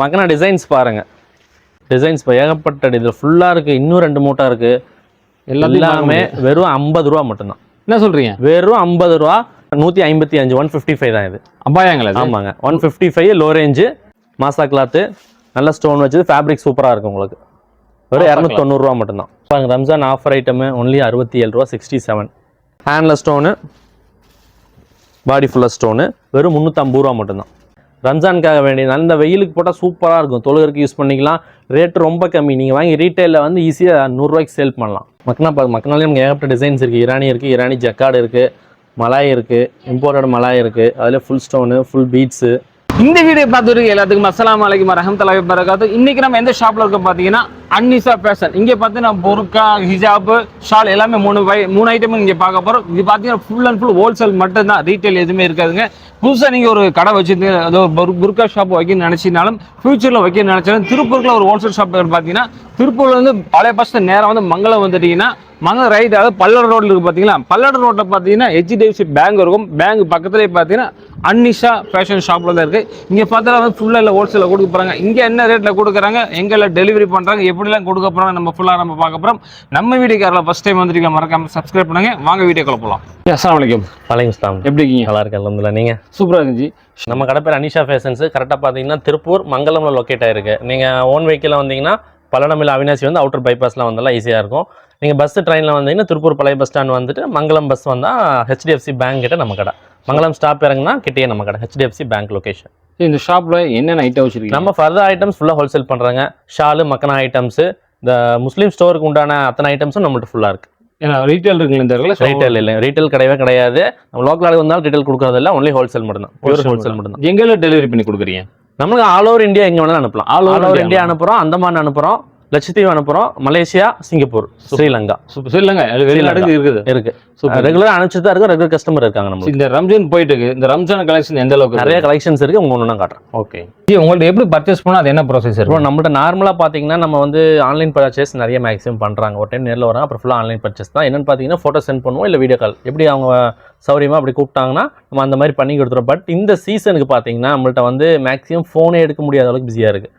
மக்கனா designs பாருங்க, designs ஏகப்பட்ட இதில் ஃபுல்லாக இருக்குது. இன்னும் 2 மூட்டை இருக்குது. எல்லாமே வெறும் 50 ரூபா மட்டும்தான். என்ன சொல்கிறீங்க? வெறும் 50 ரூபா. 155 155 தான் இது. அபாயாங்களா? ஆமாங்க, 155 லோ ரேஞ்சு மாசா கிளாத்து, நல்ல ஸ்டோன் வச்சது, ஃபேப்ரிக் சூப்பராக இருக்கும் உங்களுக்கு. வெறும் 290 ரூபா மட்டும்தான். பாருங்க, ரம்ஜான் ஆஃபர் ஐட்டமு ஒன்லி 67 ரூபா 67. ஹேண்டில் ஸ்டோனு, பாடி ஃபுல்லாக ஸ்டோனு, வெறும் 350 ரூபா மட்டும்தான். ரம்ஜானுக்காக வேண்டியது. அந்த வெயிலுக்கு போட்டால் சூப்பராக இருக்கும், தொழுகிறதுக்கு யூஸ் பண்ணிக்கலாம். ரேட்டு ரொம்ப கம்மி. நீங்கள் வாங்கி ரீட்டைலில் வந்து ஈஸியாக 100 ரூபாய்க்கு சேல் பண்ணலாம். மக்கனாலே நமக்கு ஏகப்பட்ட டிசைன்ஸ் இருக்குது. இரானி இருக்குது, இரானி ஜக்கார்டு இருக்குது, மலாய் இருக்குது, இம்போர்ட்டட் மலாய் இருக்குது, அதில் ஃபுல் ஸ்டோனு, ஃபுல் பீட்ஸு. இந்த வீடியோ பார்த்துருக்கு எல்லாத்துக்கும் அஸ்ஸலாமு அலைக்கும் வரஹ்மத்துல்லாஹி வபரகாத்துஹு. இன்னைக்கு நம்ம எந்த ஷாப்ல இருக்கோம் பார்த்தீங்கன்னா அன்னிசா ஃபேஷன். இங்கே பார்த்தீங்கன்னா புர்கா, ஹிஜாப், ஷால் எல்லாமே மூணு ஐட்டம் இங்கே பார்க்க போகிறோம். இது பார்த்தீங்கன்னா ஃபுல் அண்ட் ஃபுல் ஹோல்சேல் மட்டும்தான், ரீட்டைல் எதுவுமே இருக்காதுங்க. புதுசாக நீங்கள் ஒரு கடை வச்சுருந்தீங்க, அது ஒரு புர்கா ஷாப் வைக்கணும்னு நினச்சினாலும், ஃபியூச்சரில் வைக்கணும்னு நினச்சாலும், திருப்பூரில் ஒரு ஹோல்சேல் ஷாப் பார்த்தீங்கன்னா, திருப்பூர்ல வந்து பழைய பஸ்ட்டு நேரம் வந்து மங்களம் வந்துட்டீங்கன்னா, மங்களம் ரைட், அதாவது பல்லடம் ரோட்ல இருக்கு பார்த்தீங்களா, பல்லடம் ரோட்ல பார்த்தீங்கன்னா HDFC பேங்க் இருக்கும். பேங்க் பக்கத்துலேயே பார்த்தீங்கன்னா அன்னிஷா ஃபேஷன் ஷாப்ல தான் இருக்கு. இங்கே பார்த்தா வந்து ஃபுல்லாக இல்லை ஹோல்சேலில் கொடுக்க போகிறாங்க. இங்கே என்ன ரேட்டில் கொடுக்குறாங்க, எங்கெல்லாம் டெலிவரி பண்ணுறாங்க, எப்படிலாம் கொடுக்க போகிறாங்க, நம்ம ஃபுல்லாக நம்ம பார்க்க போகிறோம். நம்ம வீடியோக்காரில் ஃபஸ்ட் டைம் வந்துருக்கீங்க, மறக்காம சப்ஸ்கிரைப் பண்ணுங்க. வாங்க வீடியோக்குள்ள போகலாம். அஸ்ஸலாமு அலைக்கும். வலைக்கும் ஸ்லாம். எப்படி இருக்கீங்க? நல்லா இருக்கு, அல்ஹம்துலில்லாஹ். நீங்கள்? சூப்பராக இருந்துச்சு. நம்ம கடை பேர் அனிஷா ஃபேஷன்ஸ். கரெக்டாக பார்த்தீங்கன்னா திருப்பூர் மங்கலம்ல லொக்கேட் ஆயிருக்கு. நீங்கள் ஓன் வெஹிக்கிளில் வந்தீங்கன்னா பல்லடம் இல்லை அவினாசி வந்து அவுட்டர் பைபாஸில் வந்தாலும் ஈஸியாக இருக்கும். நீங்கள் பஸ் ட்ரெயினில் வந்தீங்கன்னா திருப்பூர் பழைய பஸ் ஸ்டாண்ட் வந்துட்டு மங்கலம் பஸ் வந்தால் HDFC பேங்க் கிட்ட நம்ம கடை. மங்கலம் ஸ்டாப் இறங்குனா கிட்டே நம்ம கடை, HDFC பேங்க் லொகேஷன். இந்த ஷாப்பில் என்னென்ன ஐட்டம் வச்சிருக்கீங்க? நம்ம ஃபர்தர் ஐட்டம்ஸ் ஃபுல்லாக ஹோல்சேல் பண்ணுறாங்க. ஷாலு, மக்கனா ஐட்டம்ஸு, இந்த முஸ்லீம் ஸ்டோருக்கு உண்டான அத்தனை ஐட்டம்ஸும் நம்மள்ட்ட ஃபுல்லாக இருக்குது. ஏன்னா ரீட்டைல் இருக்குங்களா இந்த இடத்துல? ரீட்டைல் இல்லை, ரீட்டைல் கிடையவே கிடையாது. நம்ம லோக்கல் ஆளுக்கு வந்தாலும் ரீட்டைல் கொடுக்குறது இல்லை, ஒன்லி ஹோல்சேல் மட்டும் தான், பியூர் ஹோல்சேல் மட்டும் தான். எங்கெல்லாம் டெலிவரி பண்ணி கொடுக்குறீங்க? நமக்கு ஆல் ஓவர் இந்தியா எங்கே வேணாலும் அனுப்பலாம். ஆல் ஓவர் இந்தியா அனுப்புகிறோம், அந்தமான் அனுப்புகிறோம், லட்சத்தீவு அனுப்புகிறோம், மலேசியா, சிங்கப்பூர், ஸ்ரீலங்கா. ஸ்ரீலங்கா இருக்கு. ரெகுலர் அனுப்பிச்சு தான் இருக்கும், ரெகுலர் கஸ்டமர் இருக்காங்க நம்ம. இந்த ரம்ஜான் போயிட்டு இருக்கு, இந்த ரம்ஜான் கலெக்ஷன் எந்த அளவுக்கு? நிறைய கலெக்ஷன்ஸ் இருக்கு, உங்க ஒன்று காட்டுறேன். ஓகே, உங்கள்ட்ட எப்படி பர்ச்சேஸ் பண்ணால் அது என்ன ப்ராசஸ் இருக்கும்? நம்மள்ட்ட நார்மலாக பார்த்தீங்கன்னா நம்ம வந்து ஆன்லைன் பர்ச்சேஸ் நிறைய மேக்ஸிமம் பண்ணுறாங்க. ஒரு டைம் நேரில் வராங்க, அப்புறம் ஃபுல்லாக ஆன்லைன் பர்ச்சேஸ் தான். என்னன்னு பார்த்தீங்கன்னா ஃபோட்டோ சென்ட் பண்ணுவோம், இல்லை வீடியோ கால், எப்படி அவங்க சௌரியமாக அப்படி கூப்பிட்டாங்கன்னா நம்ம அந்த மாதிரி பண்ணி கொடுத்துருவோம். பட் இந்த சீசனுக்கு பார்த்தீங்கன்னா நம்மள்ட்ட வந்து மேக்ஸிமம் ஃபோனே எடுக்க முடியாத அளவுக்கு பிஸியாக இருக்குது.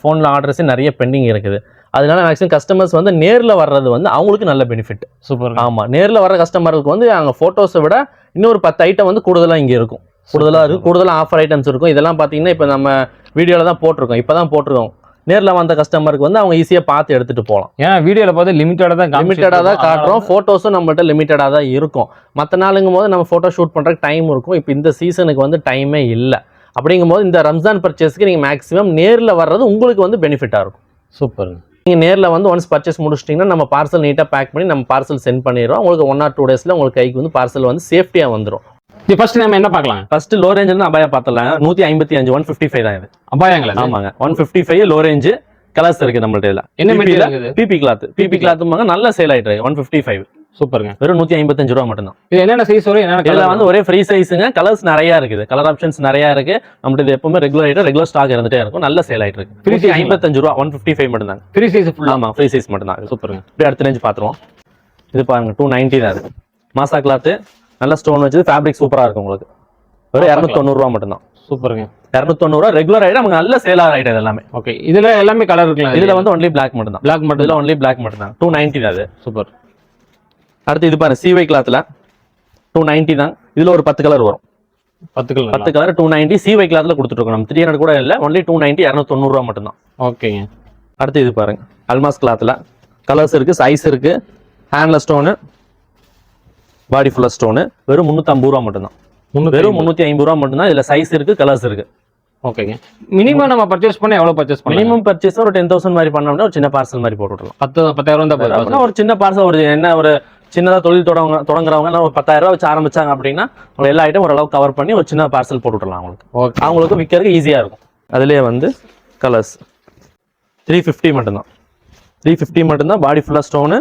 ஃபோனில் ஆர்டர்ஸே நிறைய பெண்டிங் இருக்குது. அதனால மேக்ஸிமம் கஸ்டமர்ஸ் வந்து நேரில் வர்றது வந்து அவங்களுக்கு நல்ல பெனிஃபிட். சூப்பர். ஆமாம், நேரில் வர கஸ்டமருக்கு வந்து அங்கே ஃபோட்டோஸை விட இன்னொரு 10 ஐட்டம் வந்து கூடுதலாக இங்கே இருக்கும், கூடுதலாக ஆஃபர் ஐட்டம்ஸ் இருக்கும். இதெல்லாம் பார்த்தீங்கன்னா இப்போ நம்ம வீடியோவில் தான் போட்டிருக்கோம், இப்போ தான் போட்டிருக்கோம். நேரில் வந்த கஸ்டமருக்கு வந்து அவங்க ஈஸியாக பார்த்து எடுத்துகிட்டு போகலாம். ஏன்னா வீடியோவில் பார்த்து லிமிட்டடாக தான் காட்டுறோம். ஃபோட்டோஸும் நம்மகிட்ட லிமிட்டடாக தான் இருக்கும். மற்ற நாளுங்கும் போது நம்ம ஃபோட்டோ ஷூட் பண்ணுறதுக்கு டைம் இருக்கும். இப்போ இந்த சீசனுக்கு வந்து டைமே இல்லை. அப்படிங்கும்போது இந்த ரம்ஜான் பர்ச்சேஸ்க்கு நீங்கள் மேக்ஸிமம் நேரில் வர்றது உங்களுக்கு வந்து பெனிஃபிட்டாக இருக்கும். சூப்பர். நீங்கள் நேரில் வந்து ஒன்ஸ் பர்ச்சேஸ் முடிச்சிட்டிங்கன்னா நம்ம பார்சல் நீட்டாக பேக் பண்ணி நம்ம பார்சல் சென்ட் பண்ணிடுறோம். உங்களுக்கு 1 or 2 டேஸில் உங்களுக்கு கைக்கு வந்து பார்சல் வந்து சேஃப்டியாக வந்துடும். ஃபர்ஸ்ட் நம்ம என்ன பார்க்கலாம்? ஃபர்ஸ்ட் லோ ரேஞ்ச் வந்து அபாயா பார்த்துலாம். 155 155 தான் இது. அபாயாங்களா? ஆமாங்க, 155 லோ ரேஞ்சு. கலர்ஸ் இருக்குது நம்மள்ட்ட. இல்லை என்ன மெட்டீரியல்? பிபி கிளாத் நல்ல சேல் ஆகிட்டு இருக்கு. 155. சூப்பருங்க. வெறும் 155 ரூபா மட்டும் தான். இது என்னென்ன சைஸ் வரும்? என்னென்ன வந்து ஒரே ஃப்ரீ சைஸுங்க. கலர்ஸ் நிறைய இருக்குது, கலர் ஆப்ஷன்ஸ் நிறைய இருக்கு. நம்மளுக்கு இது எப்பவுமே ரெகுலர் ஸ்டாக் இருந்துட்டே இருக்கும். நல்ல சேல் ஆயிட்டு இருக்கு. 155 ரூபா 155 மட்டும் தான். Free size full. ஆமா, ஃப்ரீ சைஸ் மட்டும் தான். சூப்பருங்க. இப்படி அடுத்த ரேஞ்ச் பாத்துருவோம். இது பாருங்க 290 தான். இது மாசா கிளாத், நல்ல ஸ்டோன் வச்சது, ஃபேப்ரிக் சூப்பரா இருக்கும் உங்களுக்கு. வெறும் 290 ரூபா மட்டும் தான். சூப்பருங்க. 290 ரூபா ரெகுலர் ஐட்டம், நமக்கு நல்ல சேல் ஆகிட்டு எல்லாமே. ஓகே, இதுல எல்லாமே கலர் இருக்கலாம். இதுல வந்து ஒன்லி பிளாக் மட்டும் தான். இதுல ஒன்லி பிளாக் மட்டும் தான். 290 தான். அது சூப்பர். அடுத்து இது பாருங்க CY கிளாத்ல 290 தான். இதுல ஒரு 10 கலர் வரும். 10 கலர் 290 CY கிளாத்ல கொடுத்துட்டு இருக்கோம். நம்ம 300 கூட இல்ல, ஒன்லி 290 290 ரூபா மட்டும் தான். ஓகேங்க. அடுத்து இது பாருங்க அல்மாஸ் கிளாத்ல கலர்ஸ் இருக்கு, சைஸ் இருக்கு. ஹேண்ட்ல ஸ்டோனு, பாடி ஃபுல்லா ஸ்டோனு. வெறும் 350 ரூபா மட்டும் தான். வெறும் 350 ரூபா மட்டும் தான். இதுல சைஸ் இருக்கு, கலர்ஸ் இருக்கு. ஓகேங்க. மினிமம் நம்ம பர்ச்சேஸ் பண்ண எவ்வளவு பர்ச்சேஸ் பண்ணலாம்? மினிமம் பர்ச்சேஸ் ஒரு 10,000 மாதிரி பண்ணோம்னா ஒரு சின்ன பார்சல் மாதிரி போட்டு விடலாம். 10,000 தான் போதும். ஒரு சின்ன பார்சல், ஒரு என்ன ஒரு சின்னதாக தொழில் தொடங்குறவங்க ஒரு 10,000 ரூபா வச்சு ஆரம்பிச்சாங்க அப்படின்னா அவங்க எல்லா ஐட்டம் ஓரளவு கவர் பண்ணி ஒரு சின்ன பார்சல் போட்டு விடலாம் அவங்களுக்கு. அவங்களுக்கு விற்கிறதுக்கு ஈஸியாக இருக்கும். அதுலேயே வந்து கலர்ஸ் 350 மட்டும்தான். 350 மட்டும்தான். பாடி ஃபுல்லாக ஸ்டோனு,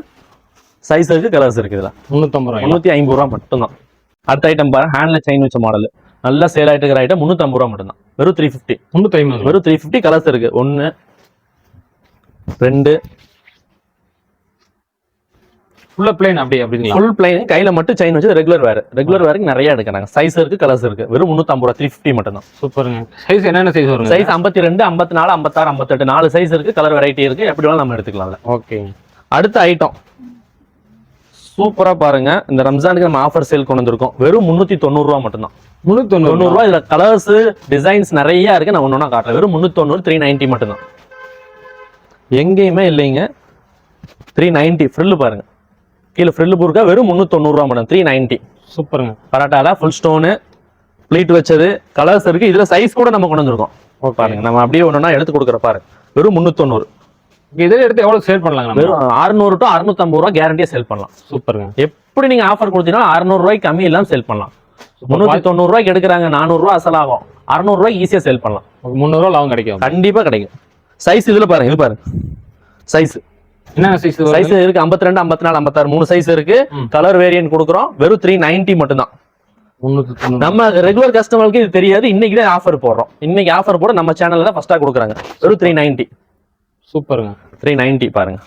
சைஸ் இருக்கு, கலர்ஸ் இருக்கு. இதில் 350 ரூபா மட்டும்தான். அடுத்த ஐட்டம் பாருங்க, ஹேண்ட்ல செயின் வச்ச மாடல் நல்லா சேல் ஆகிட்டு இருக்கிற ஐட்டம் 350 ரூபா மட்டும்தான். வெறும் 350. வெறும் 350. கலர்ஸ் இருக்கு. 1 2 ஃபுல்லா பிளைன் அப்படிங்களா? ஃபுல் பிளைன், கையில மட்டும் செயின் வச்சு ரெகுலர் வேருக்கு நிறைய எடுக்கிறாங்க. சைஸ் இருக்கு, கலர்ஸ் இருக்கு. வெறும் 350 ரூபா, 350 மட்டும் தான். சூப்பருங்க. சைஸ் என்னென்ன சைஸ் வரும்? சைஸ் 52, 54, 56, 58 4 சைஸ் இருக்கு. கலர் வெரைட்டி இருக்கு. எப்படி வேணாலும் நம்ம எடுத்துக்கலாம்ல. ஓகே. அடுத்த ஐட்டம் சூப்பரா பாருங்க. இந்த ரம்ஜானுக்கு நம்ம ஆஃபர் சேல் கொண்டு வந்திருக்கோம். வெறும் 390 ரூபா மட்டும் தான். 390 ரூபா. இதுல கலர்ஸ் டிசைன்ஸ் நிறைய இருக்கு. நான் ஒன்னொன்னா காட்டுறேன். வெறும் 390, 390 மட்டும் தான். எங்கேயுமே இல்லைங்க. 390 ஃப்ரில் பாருங்க. கீழே ஃப்ரில் பூர்க்கா வெறும் 390 ரூபா மட்டும். 390. சூப்பருங்க. பராட்டால ஃபுல் ஸ்டோனு ப்ளீட் வச்சது, கலர்ஸ் இருக்கு. இதுல சைஸ் கூட நம்ம கொண்டு வந்திருக்கோம். பாருங்க, நம்ம அப்படியே ஒண்ணுன்னா எடுத்து கொடுக்குற பாருங்க. வெறும் 390. இதில் எடுத்து எவ்வளவு சேல் பண்ணலாங்க? வெறும் 600 to 650 ரூபா கேரண்டியா சேல் பண்ணலாம். சூப்பருங்க. எப்படி நீங்க ஆஃபர் கொடுத்தீங்கன்னா 600 ரூபாய்க்கு கம்மி இல்லாம சேல் பண்ணலாம். 390 ரூபாய்க்கு எடுக்கிறாங்க, 400 ரூபா அசல் ஆகும். 600 ரூபாய்க்கு ஈஸியா சேல் பண்ணலாம். 300 ரூபா லாபம் கிடைக்கும். கண்டிப்பா கிடைக்கும். சைஸ் இதுல பாருங்க, இது பாருங்க சைஸ். என்ன சைஸ்? சைஸ் இருக்கு 52, 54, 56 3 சைஸ் இருக்கு. கலர் வேரியன்ட் கொடுக்குறோம். வெறும் 390 மட்டும் தான். நம்ம ரெகுலர் கஸ்டமருக்கு இது தெரியாது. இன்னைக்கு தான் ஆஃபர் போடுறோம். இன்னைக்கு ஆஃபர் போட நம்ம சேனல்ல தான் ஃபர்ஸ்டா கொடுக்குறாங்க. வெறும் 390. சூப்பருங்க. 390 பாருங்க.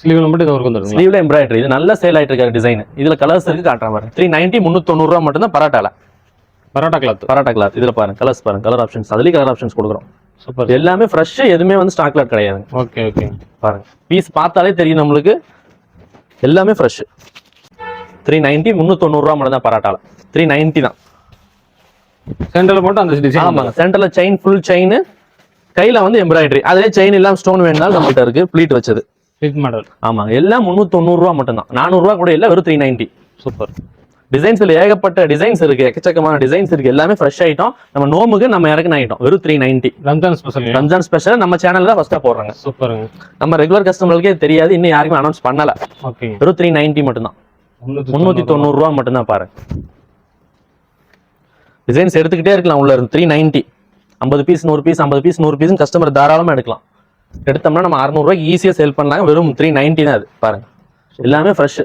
ஸ்லீவ்ல மட்டும் இது வர்க் வந்துருங்க. ஸ்லீவ்ல எம்ப்ராய்டரி. இது நல்ல சேல் ஆயிட்டு இருக்க டிசைன். இதுல கலர்ஸ் இருக்கு, காட்டுறேன் பாருங்க. 390, 390 ரூபா மட்டும் தான். பராட்டா கிளாத். இதுல பாருங்க கலர்ஸ் பாருங்க. கலர் ஆப்ஷன்ஸ், அதுலயே கலர் ஆப்ஷன்ஸ் கொடுக்குறோம். சூப்பர். எல்லாமே ஃப்ரெஷ். எதுவுமே வந்து ஸ்டாக்ல கிடையாது. Okay okay. பாருங்க, பீஸ் பார்த்தாலே தெரியும் நம்மளுக்கு. எல்லாமே ஃப்ரெஷ். 390, 390 ரூபா மட்டும் தான். பராட்டால 390 தான். சென்டர்ல மட்டும் அந்த டிசைன். ஆமாங்க, சென்டர்ல செயின், ஃபுல் செயின். கையில வந்து எம்ப்ராய்டரி. அதே செயின் இல்லாம ஸ்டோன் வேணும்னாலும் நம்ம கிட்ட இருக்கு. ப்ளீட் வச்சது. Fit model. ஆமாங்க, எல்லாம் 390 ரூபா மட்டும் தான். 400 ரூபா கூட இல்ல. வெறும் 390. சூப்பர். டிசைன்ஸ்ல ஏகப்பட்ட டிசைன்ஸ் இருக்கு. எக்கச்சக்கமான டிசைன்ஸ் இருக்கு. எல்லாமே ஃப்ரெஷ் ஐட்டம். நம்ம நோமுக்கு நம்ம இறக்குன ஐட்டம். வெறும் 390. ரம்ஜான் ஸ்பெஷல் நம்ம சேனல்ல ஃபர்ஸ்டா போடுறாங்க. சூப்பருங்க. நம்ம ரெகுலர் கஸ்டமர்களுக்கே தெரியாது. இன்னும் யாருமே அனௌன்ஸ் பண்ணல. ஓகே. வெறும் 390 மட்டும் தான். 390 ரூபா மட்டும் தான். பாருங்க, டிசைன்ஸ் எடுத்துக்கிட்டே இருக்கலாம். உள்ள இருந்து 390. 50 piece, 100 piece, 50 piece, 100 piece customer தாராளமா எடுக்கலாம். எடுத்தோம்னா நம்ம 600 ரூபாய்க்கு ஈஸியா சேல் பண்ணலாம். வெறும் 390 தான். அது பாருங்க, எல்லாமே ஃப்ரெஷ்.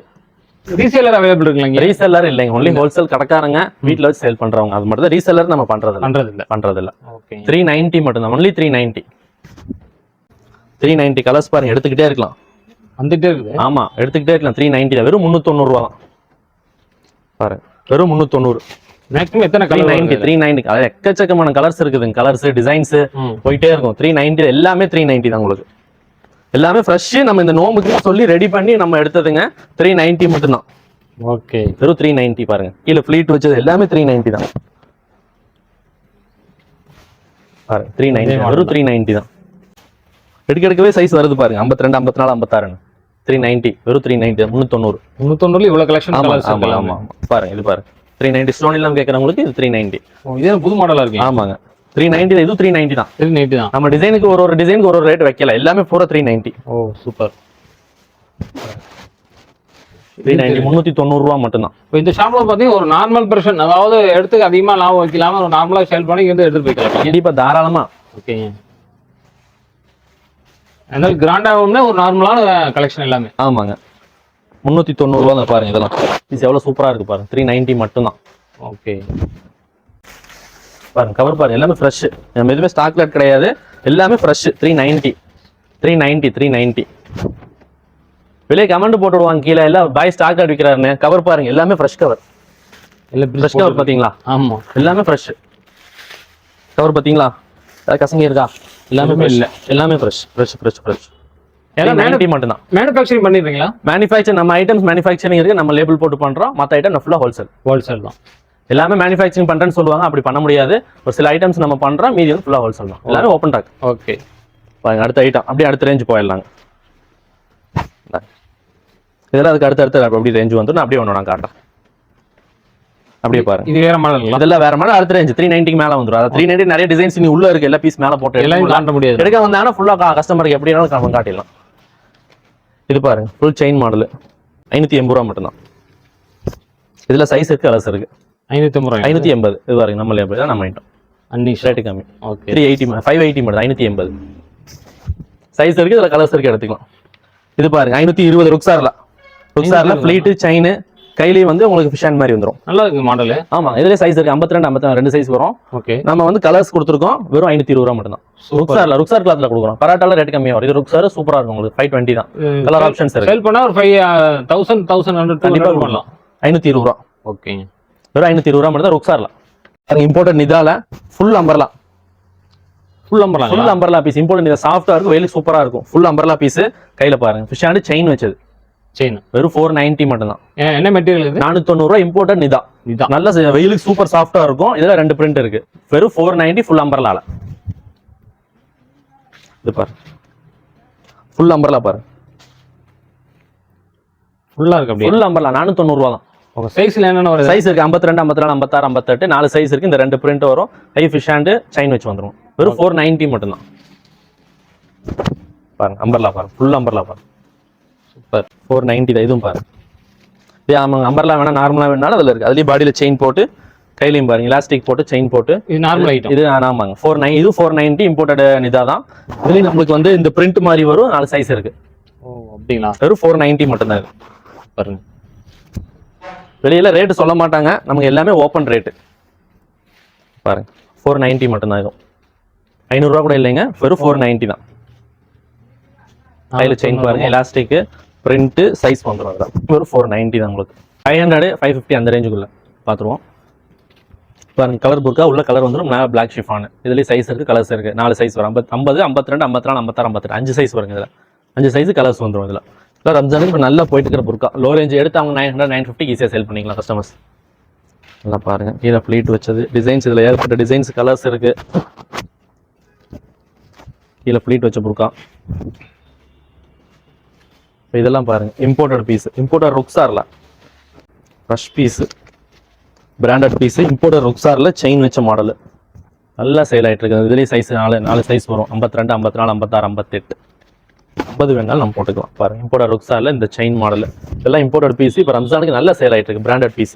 ரீசேலர் அவைலபிள் இருக்குங்க? ரீசெல்லர் இல்லைங்க. ஒன்லி ஹோல்சேல் கடைக்காரங்க வீட்ல வச்சு சேல் பண்றவங்க. அது மட்டும் தான். ரீசெல்லர் நம்ம பண்றது இல்ல. ஓகே. 390 மட்டும் தான். ஒன்லி 390. 390 கலர்ஸ் பாருங்க, எடுத்துக்கிட்டே இருக்கலாம். வந்துட்டே இருக்குது. ஆமா, எடுத்துக்கிட்டே இருக்கலாம். 390 தான். வெறும் 390 ரூபா தான். பாருங்க, வெறும் 390. மேக்ஸிமம் எத்தனை கலர்? 390. அது எக்கச்சக்கமான கலர்ஸ் இருக்குதுங்க. கலர்ஸ், டிசைன்ஸ் போயிட்டே இருக்கும். 390 எல்லாமே 390 தான். உங்களுக்கு எல்லாமே ஃப்ரெஷ். நம்ம இந்த நோம்புக்கு சொல்லி ரெடி பண்ணி நம்ம எடுத்ததுங்க. 390 மட்டும் தான். ஓகே. வெறும் 390 பாருங்க. கீழே ஃப்ளீட் வச்சது எல்லாமே 390 தான். பாருங்க, 390. வெறும் 390 தான். எடுக்கவே சைஸ் வருது பாருங்க. 52, 54, 56. 390. வெறும் 390. 390. 390 இவ்வளவு கலெக்ஷன். ஆமா. பாருங்க, இது பாருங்க. 390 ஸ்டோன் இல்லாம கேக்குறவங்களுக்கு இது 390. இது புது மாடலா இருக்கு. ஆமாங்க, 390. இது 390 தான். 390 தான். நம்ம டிசைனுக்கு ஒரு டிசைனுக்கு ஒரு ரேட் வைக்கல. எல்லாமே பூரா 390. ஓ சூப்பர். 390, 390 ரூபா மட்டும் தான். இப்போ இந்த ஷாப்ல பாத்தீங்கன்னா ஒரு நார்மல் பர்சன், அதாவது எடுத்துக்கு அதிகமா லாபம் வைக்கலாம ஒரு நார்மலா சேல் பண்ணி இங்க எடுத்துட்டு போய்க்கலாம். கண்டிப்பா தாராளமா. ஓகேங்க. அதனால கிராண்டாவும்னா ஒரு நார்மலான கலெக்ஷன் எல்லாமே. ஆமாங்க, 390 ரூபா தான். பாருங்க, இதெல்லாம் பீஸ் எவ்வளவு சூப்பரா இருக்கு பாருங்க. 390 மட்டும் தான். ஓகே. பாருங்க, கவர் பாருங்க, எல்லாமே ஃப்ரெஷ். நம்ம எதுவுமே ஸ்டாக்ல கிடையாது. எல்லாமே ஃப்ரெஷ். 390. 390. வெளியே கமெண்ட் போட்டு விடுவாங்க கீழே, எல்லாம் பாய் ஸ்டாக் விற்கிறாருன்னு. கவர் பாருங்க, எல்லாமே ஃப்ரெஷ் கவர். எல்லாம் ஃப்ரெஷ் கவர் பாத்தீங்களா? ஆமா, எல்லாமே ஃப்ரெஷ் கவர் பாத்தீங்களா? ஏதாவது கசங்கி இருக்கா? எல்லாமே இல்ல. எல்லாமே ஃப்ரெஷ். எல்லாம் 90 மட்டும் தான். மேனுஃபேக்சரிங் பண்ணிடுறீங்களா? மேனுஃபேக்சர் நம்ம ஐட்டம்ஸ் மேனுஃபேக்சரிங் இருக்கு. நம்ம லேபிள் போட்டு பண்றோம். மத்த ஐட்டம் ஃபுல்லா ஹோல்சேல் தான். எல்லாமே மேனுஃபேக்சரிங் பண்றேன்னு சொல்லுவாங்க. அப்படி பண்ண முடியாது. ஒரு சில ஐட்டம்ஸ் நம்ம பண்றோம், மீதி வந்து ஃபுல்லா ஹோல்சேல் தான். எல்லாமே ஓப்பன் டாக். ஓகே. பாருங்க, அடுத்த ஐட்டம் அப்படியே அடுத்த ரேஞ்ச் போயிடலாங்க. இதெல்லாம் அதுக்கு அடுத்த அப்படி ரேஞ்ச் வந்து அப்படியே ஒன்று நான் காட்டுறேன். அப்படியே பாருங்க, இது வேற மாடல். இதெல்லாம் வேற மாடல். அடுத்த ரேஞ்ச் 390 மேல வந்துரும். அதாவது 390 நிறைய டிசைன்ஸ் நீ உள்ள இருக்கு. எல்லா பீஸ் மேல போட்டு எல்லாம் காட்ட முடியாது. எடுக்க வந்தாங்கன்னா ஃபுல்லா கஸ்டமருக்கு எப்படி வேணாலும் காட்டிடலாம். இது பாருங்க, ஃபுல் செயின் மாடல். 580 ரூபா மட்டும் தான். இதுல சைஸ் இருக்கு, கலர்ஸ் இருக்கு. 580. இது பாருங்க, நம்ம லேபிள் தான் நம்ம ஐட்டம். ரேட் கம்மி. ஓகே. 380, 580 மட்டும். 580 சைஸ் இருக்கு. இதுல கலர்ஸ் இருக்கு, எடுத்துக்கலாம். இது பாருங்க, 520 ருக்ஸார்ல ஃப்ளீட் செயின் கையிலேயே வந்து உங்களுக்கு ஃபிஷ் ஹேண்ட் மாதிரி வந்துரும். நல்லா இருக்கு மாடல். ஆமா, இதுல சைஸ் இருக்கு 52 54 2 சைஸ் வரும். ஓகே. நம்ம வந்து கலர்ஸ் கொடுத்துருக்கோம், வெறும் 520 ரூபா மட்டும் தான். ருக்ஸார் கிளாத்ல கொடுக்குறோம். பராட்டால ரேட் கம்மியா வரும். இது ருக்ஸார் சூப்பரா இருக்கும் உங்களுக்கு. 520 தான். கலர் ஆப்ஷன்ஸ் இருக்கு. சேல் பண்ணா ஒரு 5000 கண்டிப்பா பண்ணலாம். 520 ரூபா. ஓகே. வெறும் 520 ரூபா மட்டும் தான் ருக்ஸார்ல. இம்போர்ட்டட் நிதால full umbrella. Full umbrella piece. Imported Nida சாஃப்ட்டா இருக்கும், வெயிலுக்கு சூப்பரா இருக்கும். Full umbrella piece. கையில பாருங்க ஃபிஷ் ஹேண்ட் செயின் வச்சது. செயின் வெறும் 490 மட்டும் தான். என்ன மெட்டீரியல் இது? 490 ரூபா. இம்போர்ட்டட் நிதா. நல்ல வெயிலுக்கு சூப்பர் சாஃப்ட்டா இருக்கும். இதுல 2 பிரிண்ட் இருக்கு. வெறும் 490 ஃபுல் அம்பர்லால. இது பாரு, ஃபுல் அம்பர்லா பாரு, ஃபுல்லா இருக்கு. அப்படியே ஃபுல் அம்பர்லா 490 ரூபா தான். ஓகே. சைஸ்ல என்னென்ன வருது? சைஸ் இருக்கு 52 54 56 58 4 சைஸ் இருக்கு. இந்த 2 பிரிண்ட் வரும். ஹை ஃபிஷ் ஹேண்ட் செயின் வச்சு வந்துரும். வெறும் 490 மட்டும் தான். பாருங்க அம்பர்லா பாருங்க, ஃபுல் அம்பர்லா பாருங்க. சூப்பர். 490 தான். இதுவும் பாருங்க. இது அம்பர்லா வேணா நார்மலா வேணாலும் அதுல இருக்கு. அதுலயும் பாடியில செயின் போட்டு கையிலையும் பாருங்க எலாஸ்டிக் போட்டு செயின் போட்டு. இது நார்மல் ஐட்டம். இது ஆமாங்க 490. இது 490 இம்போர்ட்டட் நிதா தான். இதுலயும் நம்மளுக்கு வந்து இந்த பிரிண்ட் மாதிரி வரும். 4 சைஸ் இருக்கு. ஓ அப்படிங்களா? வெறும் 490 மட்டும் தான். இது பாருங்க. வெளியில ரேட் சொல்ல மாட்டாங்க, நமக்கு எல்லாமே ஓப்பன் ரேட்டு. பாருங்க 490 மட்டும் தான். இதுவும் 500 ரூபா கூட இல்லைங்க, வெறும் 490 தான். கையில செயின் பாருங்க, எலாஸ்டிக் பிரிண்ட் சைஸ் வந்துடும். வெறும் 490 தான் உங்களுக்கு. 500 550 அந்த ரேஞ்சுக்குள்ள பாத்துருவோம். பாருங்க கலர் புர்கா உள்ள கலர் வந்துடும். மேலே பிளாக் ஷிஃபான். இதுலேயே சைஸ் இருக்கு, கலர்ஸ் இருக்கு. 4 சைஸ் வரும். 50 52 54 56 58 5 சைஸ் வருங்க. இதில் 5 சைஸ் கலர்ஸ் வந்துடும். இதில் ரம்ஜானுக்கு இப்போ நல்லா போயிட்டு இருக்கிற புர்கா. லோ ரேஞ்ச் எடுத்து அவங்க 900 950 ஈஸியாக சேல் பண்ணிக்கலாம் கஸ்டமர்ஸ். நல்லா பாருங்க கீழே ப்ளீட் வச்சது டிசைன்ஸ். இதில் ஏகப்பட்ட டிசைன்ஸ் கலர்ஸ் இருக்கு. கீழே ப்ளீட் வச்ச புர்கா. இப்போ இதெல்லாம் பாருங்க இம்போர்ட்டட் பீஸ். இம்போர்ட்டட் ருக்ஸார்ல rush piece, branded piece. Imported ருக்ஸார்ல செயின் வச்ச மாடல் நல்லா சேல் ஆயிட்டு இருக்கு. இதுலேயே சைஸ் 4 சைஸ் வரும். 52 54 56 58 50 வேணாலும் நம்ம போட்டுக்கலாம். பாருங்க இம்போர்ட்டட் ருக்ஸார்ல இந்த செயின் மாடல் இதெல்லாம் இம்போர்ட்டட் பீஸ். இப்போ ரம்ஜானுக்கு நல்லா சேல் ஆயிட்டு இருக்கு. Branded piece.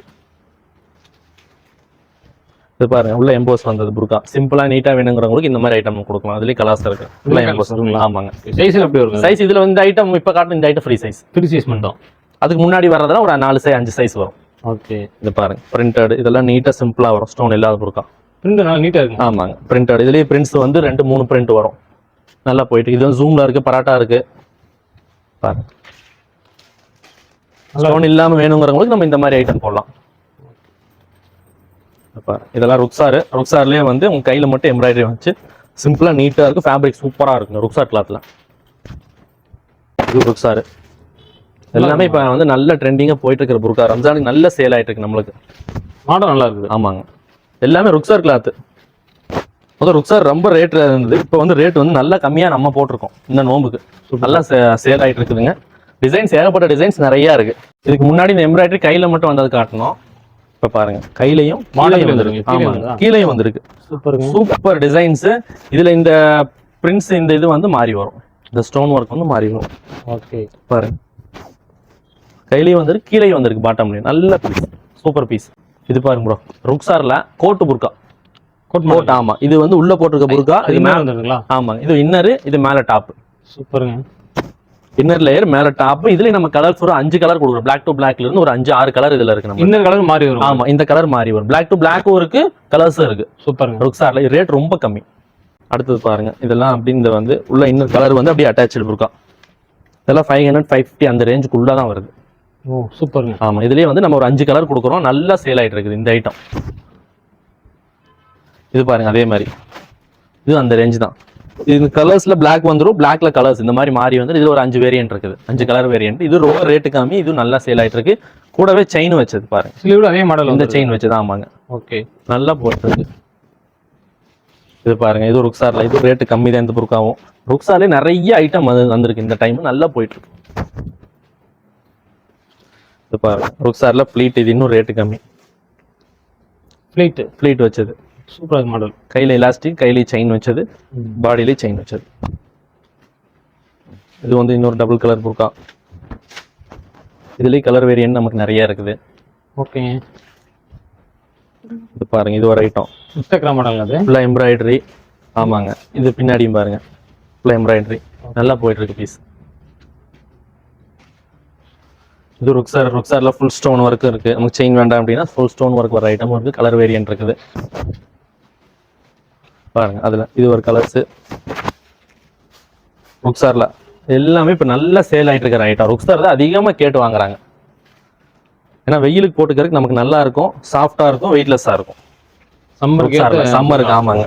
இது பாருங்க உள்ள எம்போஸ் வந்தது புர்கா. சிம்பிளா நீட்டா வேணுங்கிறவங்களுக்கு இந்த மாதிரி ஐட்டம் கொடுக்கலாம். அதுலயே கலர்ஸ் இருக்கு. உள்ள எம்போஸ். ஆமாங்க. சைஸ் எப்படி வரும்? சைஸ் இதுல இந்த ஐட்டம் இப்ப காட்டும் இந்த item free size. Free size மட்டும். அதுக்கு முன்னாடி வர்றதெல்லாம் ஒரு 4 சைஸ் 5 சைஸ் வரும். ஓகே. இது பாருங்க பிரிண்டட். இதெல்லாம் நீட்டா சிம்பிளா வரும். ஸ்டோன் இல்லாத புர்கா. பிரிண்ட் நல்லா நீட்டா இருக்கு. ஆமாங்க பிரிண்டட். இதுலயே பிரிண்ட்ஸ் வந்து 2 3 பிரிண்ட் வரும். நல்லா போயிட்டு. இது வந்து ஜூம்ல இருக்கு, பராட்டா இருக்கு. பாருங்க ஸ்டோன் இல்லாம வேணுங்கிறவங்களுக்கு நம்ம இந்த மாதிரி ஐட்டம் போடலாம். இதெல்லாம் ருக்ஸார்லயே வந்து உங்க கையில மட்டும் எம்ப்ராய்டரி வச்சு சிம்பிளா நீட்டா இருக்கு. ஃபேப்ரிக் சூப்பரா இருக்குங்க ருக்ஸார் கிளாத்ல. இது ருக்ஸார் எல்லாமே இப்ப வந்து நல்ல ட்ரெண்டிங்கா போயிட்டு இருக்கிற புர்கா. ரம்ஜானுக்கு நல்ல சேல் ஆயிட்டு இருக்கு நம்மளுக்கு. மாடல் நல்லா இருக்குது. ஆமாங்க எல்லாமே ருக்ஸார் கிளாத். முதல் ருக்ஸார் ரொம்ப ரேட் இருந்தது. இப்போ வந்து ரேட் வந்து நல்லா கம்மியா நம்ம போட்டிருக்கோம். இந்த நோம்புக்கு நல்லா சேல் ஆயிட்டு இருக்குதுங்க. டிசைன்ஸ் ஏகப்பட்ட டிசைன்ஸ் நிறைய இருக்கு. இதுக்கு முன்னாடி இந்த எம்ப்ராய்டரி கையில மட்டும் வந்தது காட்டணும். இப்ப பாருங்க கையிலையும் கீழையும் வந்திருக்கு. Super designs. இதுல இந்த பிரிண்ட்ஸ் இந்த இது வந்து மாறி வரும். இந்த ஸ்டோன் ஒர்க் வந்து மாறி வரும். ஓகே பாருங்க கையிலையும் வந்திருக்கு, கீழையும் வந்திருக்கு. பாட்டம்லயும் நல்ல பீஸ், சூப்பர் பீஸ். இது பாருங்க ப்ரோ ருக்ஸார்ல கோட்டு புர்கா. கோட் ஆமா. இது வந்து உள்ள போட்டிருக்க புர்கா. இது மேல வந்துருங்களா? ஆமாங்க. இது இன்னர், இது மேல டாப். சூப்பருங்க. இன்னர் லேயர் மேல டாப். இதுல நம்ம கலர்ஸ் ஒரு 5 கலர் கொடுக்குறோம். பிளாக் டு பிளாக்ல இருந்து ஒரு 5 6 கலர் இதுல இருக்கு. நம்ம இன்னர் கலர் மாறி வரும். ஆமா இந்த கலர் மாறி வரும். பிளாக் டு பிளாக்கும் இருக்கு, கலர்ஸும் இருக்கு. சூப்பருங்க. ருக்ஸார்ல ரேட் ரொம்ப கம்மி. அடுத்தது பாருங்க இதெல்லாம் அப்படின்னு வந்து உள்ள இன்னர் கலர் வந்து அப்படியே அட்டாச்சு புர்கா. இதெல்லாம் 500 550 அந்த ரேஞ்சுக்குள்ள தான் வருது. ஓ சூப்பருங்க. ஆமா இதுலயே வந்து நம்ம ஒரு 5 கலர் கொடுக்குறோம். நல்லா சேல் ஆயிட்டு இருக்குது இந்த ஐட்டம். இது பாருங்க அதே மாதிரி இது அந்த ரேஞ்ச் தான். இது கலர்ஸ்ல பிளாக் வந்துடும். பிளாக்ல கலர்ஸ் இந்த மாதிரி மாறி வந்து இதுல ஒரு 5 வேரியன்ட் இருக்குது. 5 கலர் வேரியன்ட். இது ரொம்ப ரேட்டு கம்மி. இது நல்லா சேல் ஆயிட்டு இருக்கு. கூடவே செயின் வச்சது பாருங்க. ஸ்லீவ்ல அதே மாடல் இந்த செயின் வச்சது. ஆமாங்க. ஓகே நல்லா போட்டுருக்கு. இது பாருங்க இது ருக்ஸார்ல. இது ரேட்டு கம்மி தான் இந்த புர்காவும். ருக்ஸார்ல நிறைய ஐட்டம் வந்திருக்கு இந்த டைம். நல்லா போயிட்டு இருக்கு. இது பாருங்க ருக்ஸார்ல ப்ளீட். இது இன்னும் ரேட்டு கம்மி. ப்ளீட் வச்சது. Super model. கையில எலாஸ்டிக், கையில செயின் வச்சது, பாடியில செயின் வச்சது. இது வந்து இன்னொரு டபுள் கலர் புர்கா. இதுலயே கலர் வேரியன்ட் நமக்கு நிறைய இருக்குது. ஓகே இது பாருங்க இது ஒரு ஐட்டம். இன்ஸ்டாகிராம் மாடல் அது. ஃபுல்லா எம்ப்ராய்டரி. ஆமாங்க. இது பின்னாடியும் பாருங்க ஃபுல்லா எம்ப்ராய்டரி. நல்லா போயிட்டு இருக்கு பீஸ். இது ருக்ஸாரில் ஃபுல் ஸ்டோன் ஒர்க் இருக்குது. நமக்கு செயின் வேண்டாம் அப்படின்னா ஃபுல் ஸ்டோன் ஒர்க் வர ஐட்டம் இருக்குது. கலர் வேரியன்ட் இருக்குது பாருங்க. அதில் இது ஒரு கலர்ஸு. ருக்ஸாரில் எல்லாமே இப்போ நல்லா சேல் ஆகிட்டு இருக்கிற ஐட்டம். ருக்ஸாரில் அதிகமாக கேட்டு வாங்குறாங்க. ஏன்னா வெயிலுக்கு போட்டுக்கிறதுக்கு நமக்கு நல்லா இருக்கும், சாஃப்டாக இருக்கும், வெயிட்லெஸ்ஸாக இருக்கும். சம்மருக்கு ஆமாங்க,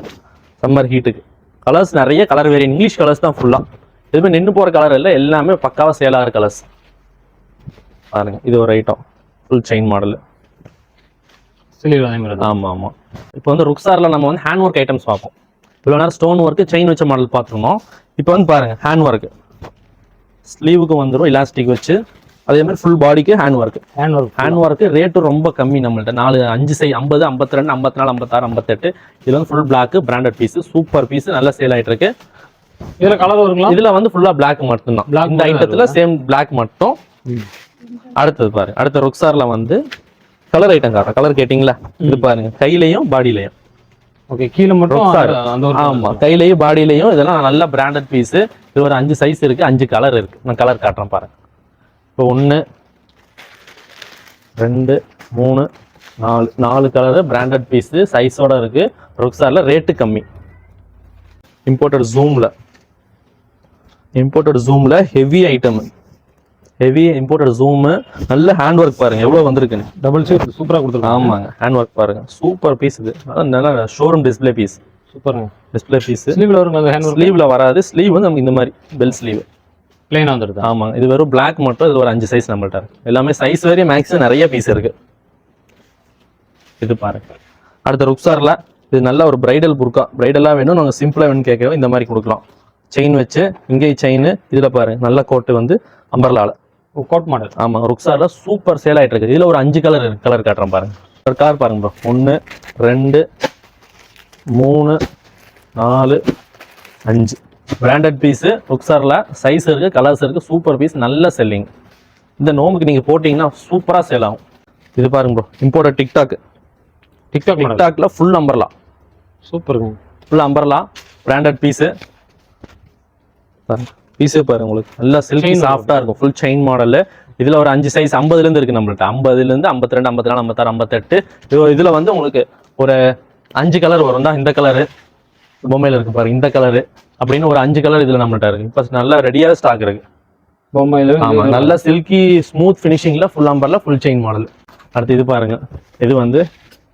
சம்மர் ஹீட்டுக்கு. கலர்ஸ் நிறைய கலர் வேரியன்ட், இங்கிலீஷ் கலர்ஸ் தான் ஃபுல்லாக. எதுவுமே நின்று போகிற கலர் இல்லை, எல்லாமே பக்காவாக சேல் ஆகிற கலர்ஸ் பாருங்க. இது ஒரு ஐட்டம் ஃபுல் செயின் மாடல். ஆமாம் ஆமாம். இப்போ வந்து ருக்ஸாரில் நம்ம வந்து ஹேண்ட் ஒர்க் ஐட்டம்ஸ் பார்ப்போம். இவ்வளோ நேரம் ஸ்டோன் ஒர்க்கு செயின் வச்ச மாடல் பார்த்துருந்தோம். இப்போ வந்து பாருங்க ஹேண்ட் ஒர்க்கு. ஸ்லீவுக்கு வந்துடும் எலாஸ்டிக் வச்சு, அதே மாதிரி ஃபுல் பாடிக்கு ஹேண்ட் ஒர்க்கு ரேட்டு ரொம்ப கம்மி நம்மள்ட்ட. 5 சைஸ் 50, 52, 54, 56, 58. இது வந்து full black branded piece, super piece, நல்லா சேல் ஆகிட்டு இருக்கு. இதில் கலர் வருங்களா? இதில் வந்து ஃபுல்லாக பிளாக் மட்டும்தான். இந்த ஐட்டத்தில் சேம் பிளாக் மட்டும். அடுத்தது பாருங்க, அடுத்த ருக்ஸாரில் வந்து கலர் ஐட்டம் காட்டுறேன். கலர் கேட்டிங்களா? இது பாருங்க, கையிலையும் பாடியிலையும். ஓகே, கீழே மட்டும். ஆமாம், கையிலையும் பாடியிலையும். இதெல்லாம் நல்ல பிராண்டட் பீஸு. இது ஒரு 5 சைஸ் இருக்குது, 5 கலர் இருக்குது. நான் கலர் காட்டுறேன் பாருங்க. இப்போ 1 2 3 4 கலரு பிராண்டட் பீஸு சைஸோட இருக்குது. ருக்ஸாரில் ரேட்டு கம்மி. இம்போர்ட்டட் ஜூமில் ஹெவி ஐட்டம், ஹெவி இம்போர்ட்டட் ஜூமு. நல்ல ஹேண்ட் ஒர்க் பாருங்க எவ்வளோ வந்திருக்குன்னு. டபுள் ஷேப் சூப்பராக கொடுத்துருக்காங்க. ஆமாங்க, ஹேண்ட் ஒர்க் பாருங்க, சூப்பர் பீஸ். இது நல்லா ஷோரூம் டிஸ்பிளே பீஸ். சூப்பருங்க. Display piece. ஸ்லீவ்ல வருங்க அந்த ஹேண்ட் ஒர்க்? ஸ்லீவ்ல வராது. ஸ்லீவ் வந்து நமக்கு இந்த மாதிரி பெல் ஸ்லீவ் பிளைனா வந்துடுது. ஆமாங்க. இது வெறும் பிளாக் மட்டும். இது ஒரு 5 சைஸ் நம்மள்ட்ட இருக்கு. எல்லாமே சைஸ் வேரிய மேக்ஸிமம் நிறைய பீஸ் இருக்கு. இது பாருங்க. அடுத்த ருக்ஸாரில் இது நல்ல ஒரு பிரைடல் புர்கா. பிரைடலாக வேணும், நாங்கள் சிம்பிளாக வேணும்னு கேட்கறோம். இந்த மாதிரி கொடுக்கலாம். செயின் வச்சு, இங்கே செயின். இதில் பாருங்க நல்ல கோட்டு வந்து அம்பர்லால கோட் மாடல். ஆமாம், ருக்ஸாரில் சூப்பர் சேல் ஆகிட்டு இருக்கு. இதில் ஒரு 5 கலர் காட்டுறேன் பாருங்க. ஒரு கார் பாருங்க ப்ரோ. 1 2 3 4 5 branded piece. ருக்ஸாரில் சைஸ் இருக்கு, கலர்ஸ் இருக்கு, சூப்பர் பீஸ், நல்ல செல்லிங். இந்த நோம்புக்கு நீங்கள் போட்டிங்கன்னா சூப்பராக சேல் ஆகும். இது பாருங்க ப்ரோ, இம்போர்ட்டட் டிக்டாக்ல ஃபுல் அம்பர்லா. சூப்பருங்க. Full umbrella branded piece. பீஸே பாருங்க, உங்களுக்கு நல்லா சில்கி சாஃப்டாக இருக்கும். Full chain model. இதில் ஒரு 5 சைஸ் 50லேருந்து இருக்குது நம்மள்ட்ட. 50லேருந்து 52, 54, 56, 58. இதில் வந்து உங்களுக்கு ஒரு 5 கலர் வரும் தான். இந்த கலரு பொம்மையில் இருக்கு பாருங்க, இந்த கலரு அப்படின்னு ஒரு 5 கலர் இதில் நம்மள்ட்ட இருக்கு. இப்போ நல்லா ரெடியாக ஸ்டாக் இருக்கு பொம்மையில். ஆமாம், நல்ல சில்கி ஸ்மூத் ஃபினிஷிங்கில் full umbrella full chain model. அடுத்து இது பாருங்க, இது வந்து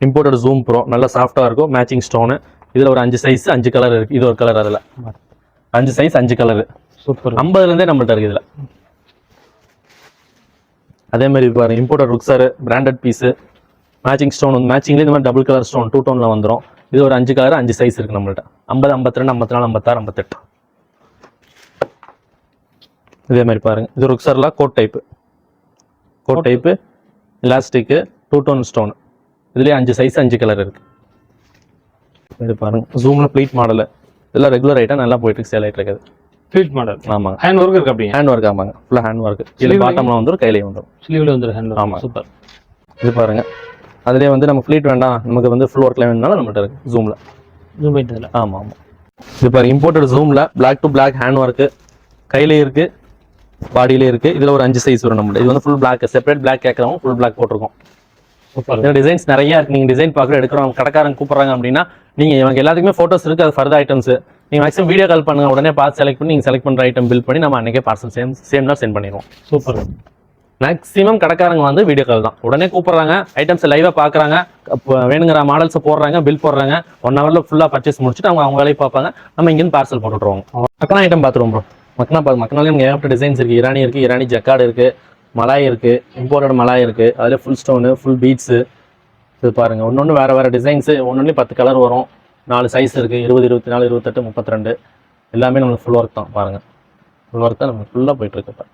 இம்போர்ட்டட் ஜூம் ப்ரோ. நல்லா சாஃப்டாக இருக்கும், மேட்சிங் ஸ்டோனு. இதில் ஒரு 5 சைஸ் 5 கலர் இருக்கு. இது ஒரு கலர். அதில் 5 சைஸ் 5 கலரு. சூப்பர். 50லேருந்தே நம்மள்ட்ட இருக்கு இதில். அதே மாதிரி பாருங்க, imported Ruksar branded piece, matching stone வந்து மேட்சிங்லேயே இந்த மாதிரி டபுள் கலர் ஸ்டோன் 2 டோனில் வந்துடும். இது ஒரு 5 கலர் 5 சைஸ் இருக்கு நம்மள்ட்ட. 50, 52, 54, 56, 58. இதே மாதிரி பாருங்க, இது ருக்ஸாரில் coat type elastic 2 tone stone. இதுலேயே 5 சைஸ் 5 கலர் இருக்கு. இது பாருங்க, ஜூமில் ப்ளீட் மாடலு. இதெல்லாம் ரெகுலர் ஐட்டம், நல்லா போயிட்டு சேல் ஆகிட்டு இருக்குது. Pleat model. ஆமாங்க, ஹேண்ட் ஒர்க் இருக்கு. அப்படியே ஹேண்ட் ஒர்க். ஆமாங்க, ஃபுல்லாக ஹேண்ட் ஒர்க். இது பாட்டம்ல வந்துடும், கையிலேயே வந்துடும். ஸ்லீவ்ல வந்துடும் ஹேண்ட் ஒர்க். ஆமாம், சூப்பர். இது பாருங்க, அதுலேயே வந்து நம்ம ஃப்ளீட் வேண்டாம், நமக்கு வந்து ஃபுல் ஒர்க்கில் வேணும்னாலும் நம்மள்ட்ட இருக்கு ஜூமில். ஆமாம் ஆமாம். இது பாருங்க, இம்போர்ட்டட் ஜூமில் black to black hand work. கையிலே இருக்கு, பாடியிலே இருக்கு. இதில் ஒரு 5 சைஸ் வரும் நம்மள்ட்ட. இது வந்து ஃபுல் பிளாக், செப்பரேட் பிளாக் கேட்குறவங்க ஃபுல் பிளாக் போட்டிருக்கோம். சூப்பர். டிசைன்ஸ் நிறைய இருக்கு. நீங்கள் டிசைன் பார்க்குற எடுக்கிறோம், கடைக்காரங்க கூப்பிட்றாங்க அப்படின்னா நீங்கள் எனக்கு எல்லாத்துக்குமே ஃபோட்டோஸ் இருக்குது. அது ஃபர்தர் ஐட்டம்ஸ் நீங்கள் மேக்ஸிமம் வீடியோ கால் பண்ணுங்க, உடனே பார்த்து செலக்ட் பண்ணி நீங்கள் செலக்ட் பண்ணுற ஐட்டம் பில் பண்ணி நம்ம அன்றைக்கே பார்சல் சேம் நாள் சென்ட் பண்ணிடுவோம். சூப்பர். மேக்ஸிமம் கடைக்காரங்க வந்து வீடியோ கால் தான். உடனே கூப்பிட்றாங்க, ஐட்டம்ஸ் லைவாக பார்க்குறாங்க, வேணுங்கிற மாடல்ஸை போடுறாங்க, பில் போடுறாங்க. 1 ஹவரில் ஃபுல்லாக பர்ச்சேஸ் முடிச்சுட்டு அவங்க வேலையை பார்ப்பாங்க. நம்ம இங்கேருந்து பார்சல் போட்டுருவோம். மக்கனா ஐட்டம் பார்த்துருவோம் ப்ரோ. மக்கனாலே நமக்கு ஏகப்பட்ட டிசைன்ஸ் இருக்குது. இரானி இருக்குது, இரானி ஜக்கார்டு இருக்குது, மலாய் இருக்குது, இம்போர்ட்டட் மலாய் இருக்குது. அதில் ஃபுல் ஸ்டோனு, ஃபுல் பீட்ஸு. இது பாருங்கள், ஒன்று வேறு டிசைன்ஸு. ஒன்று 10 கலர் வரும், 4 சைஸ் இருக்குது. 20, 24, 28, 32. எல்லாமே நம்மளுக்கு ஃபுல் ஒர்க் தான். பாருங்கள், ஃபுல் ஒர்க் தான் நமக்கு ஃபுல்லாக போயிட்டுருக்கு.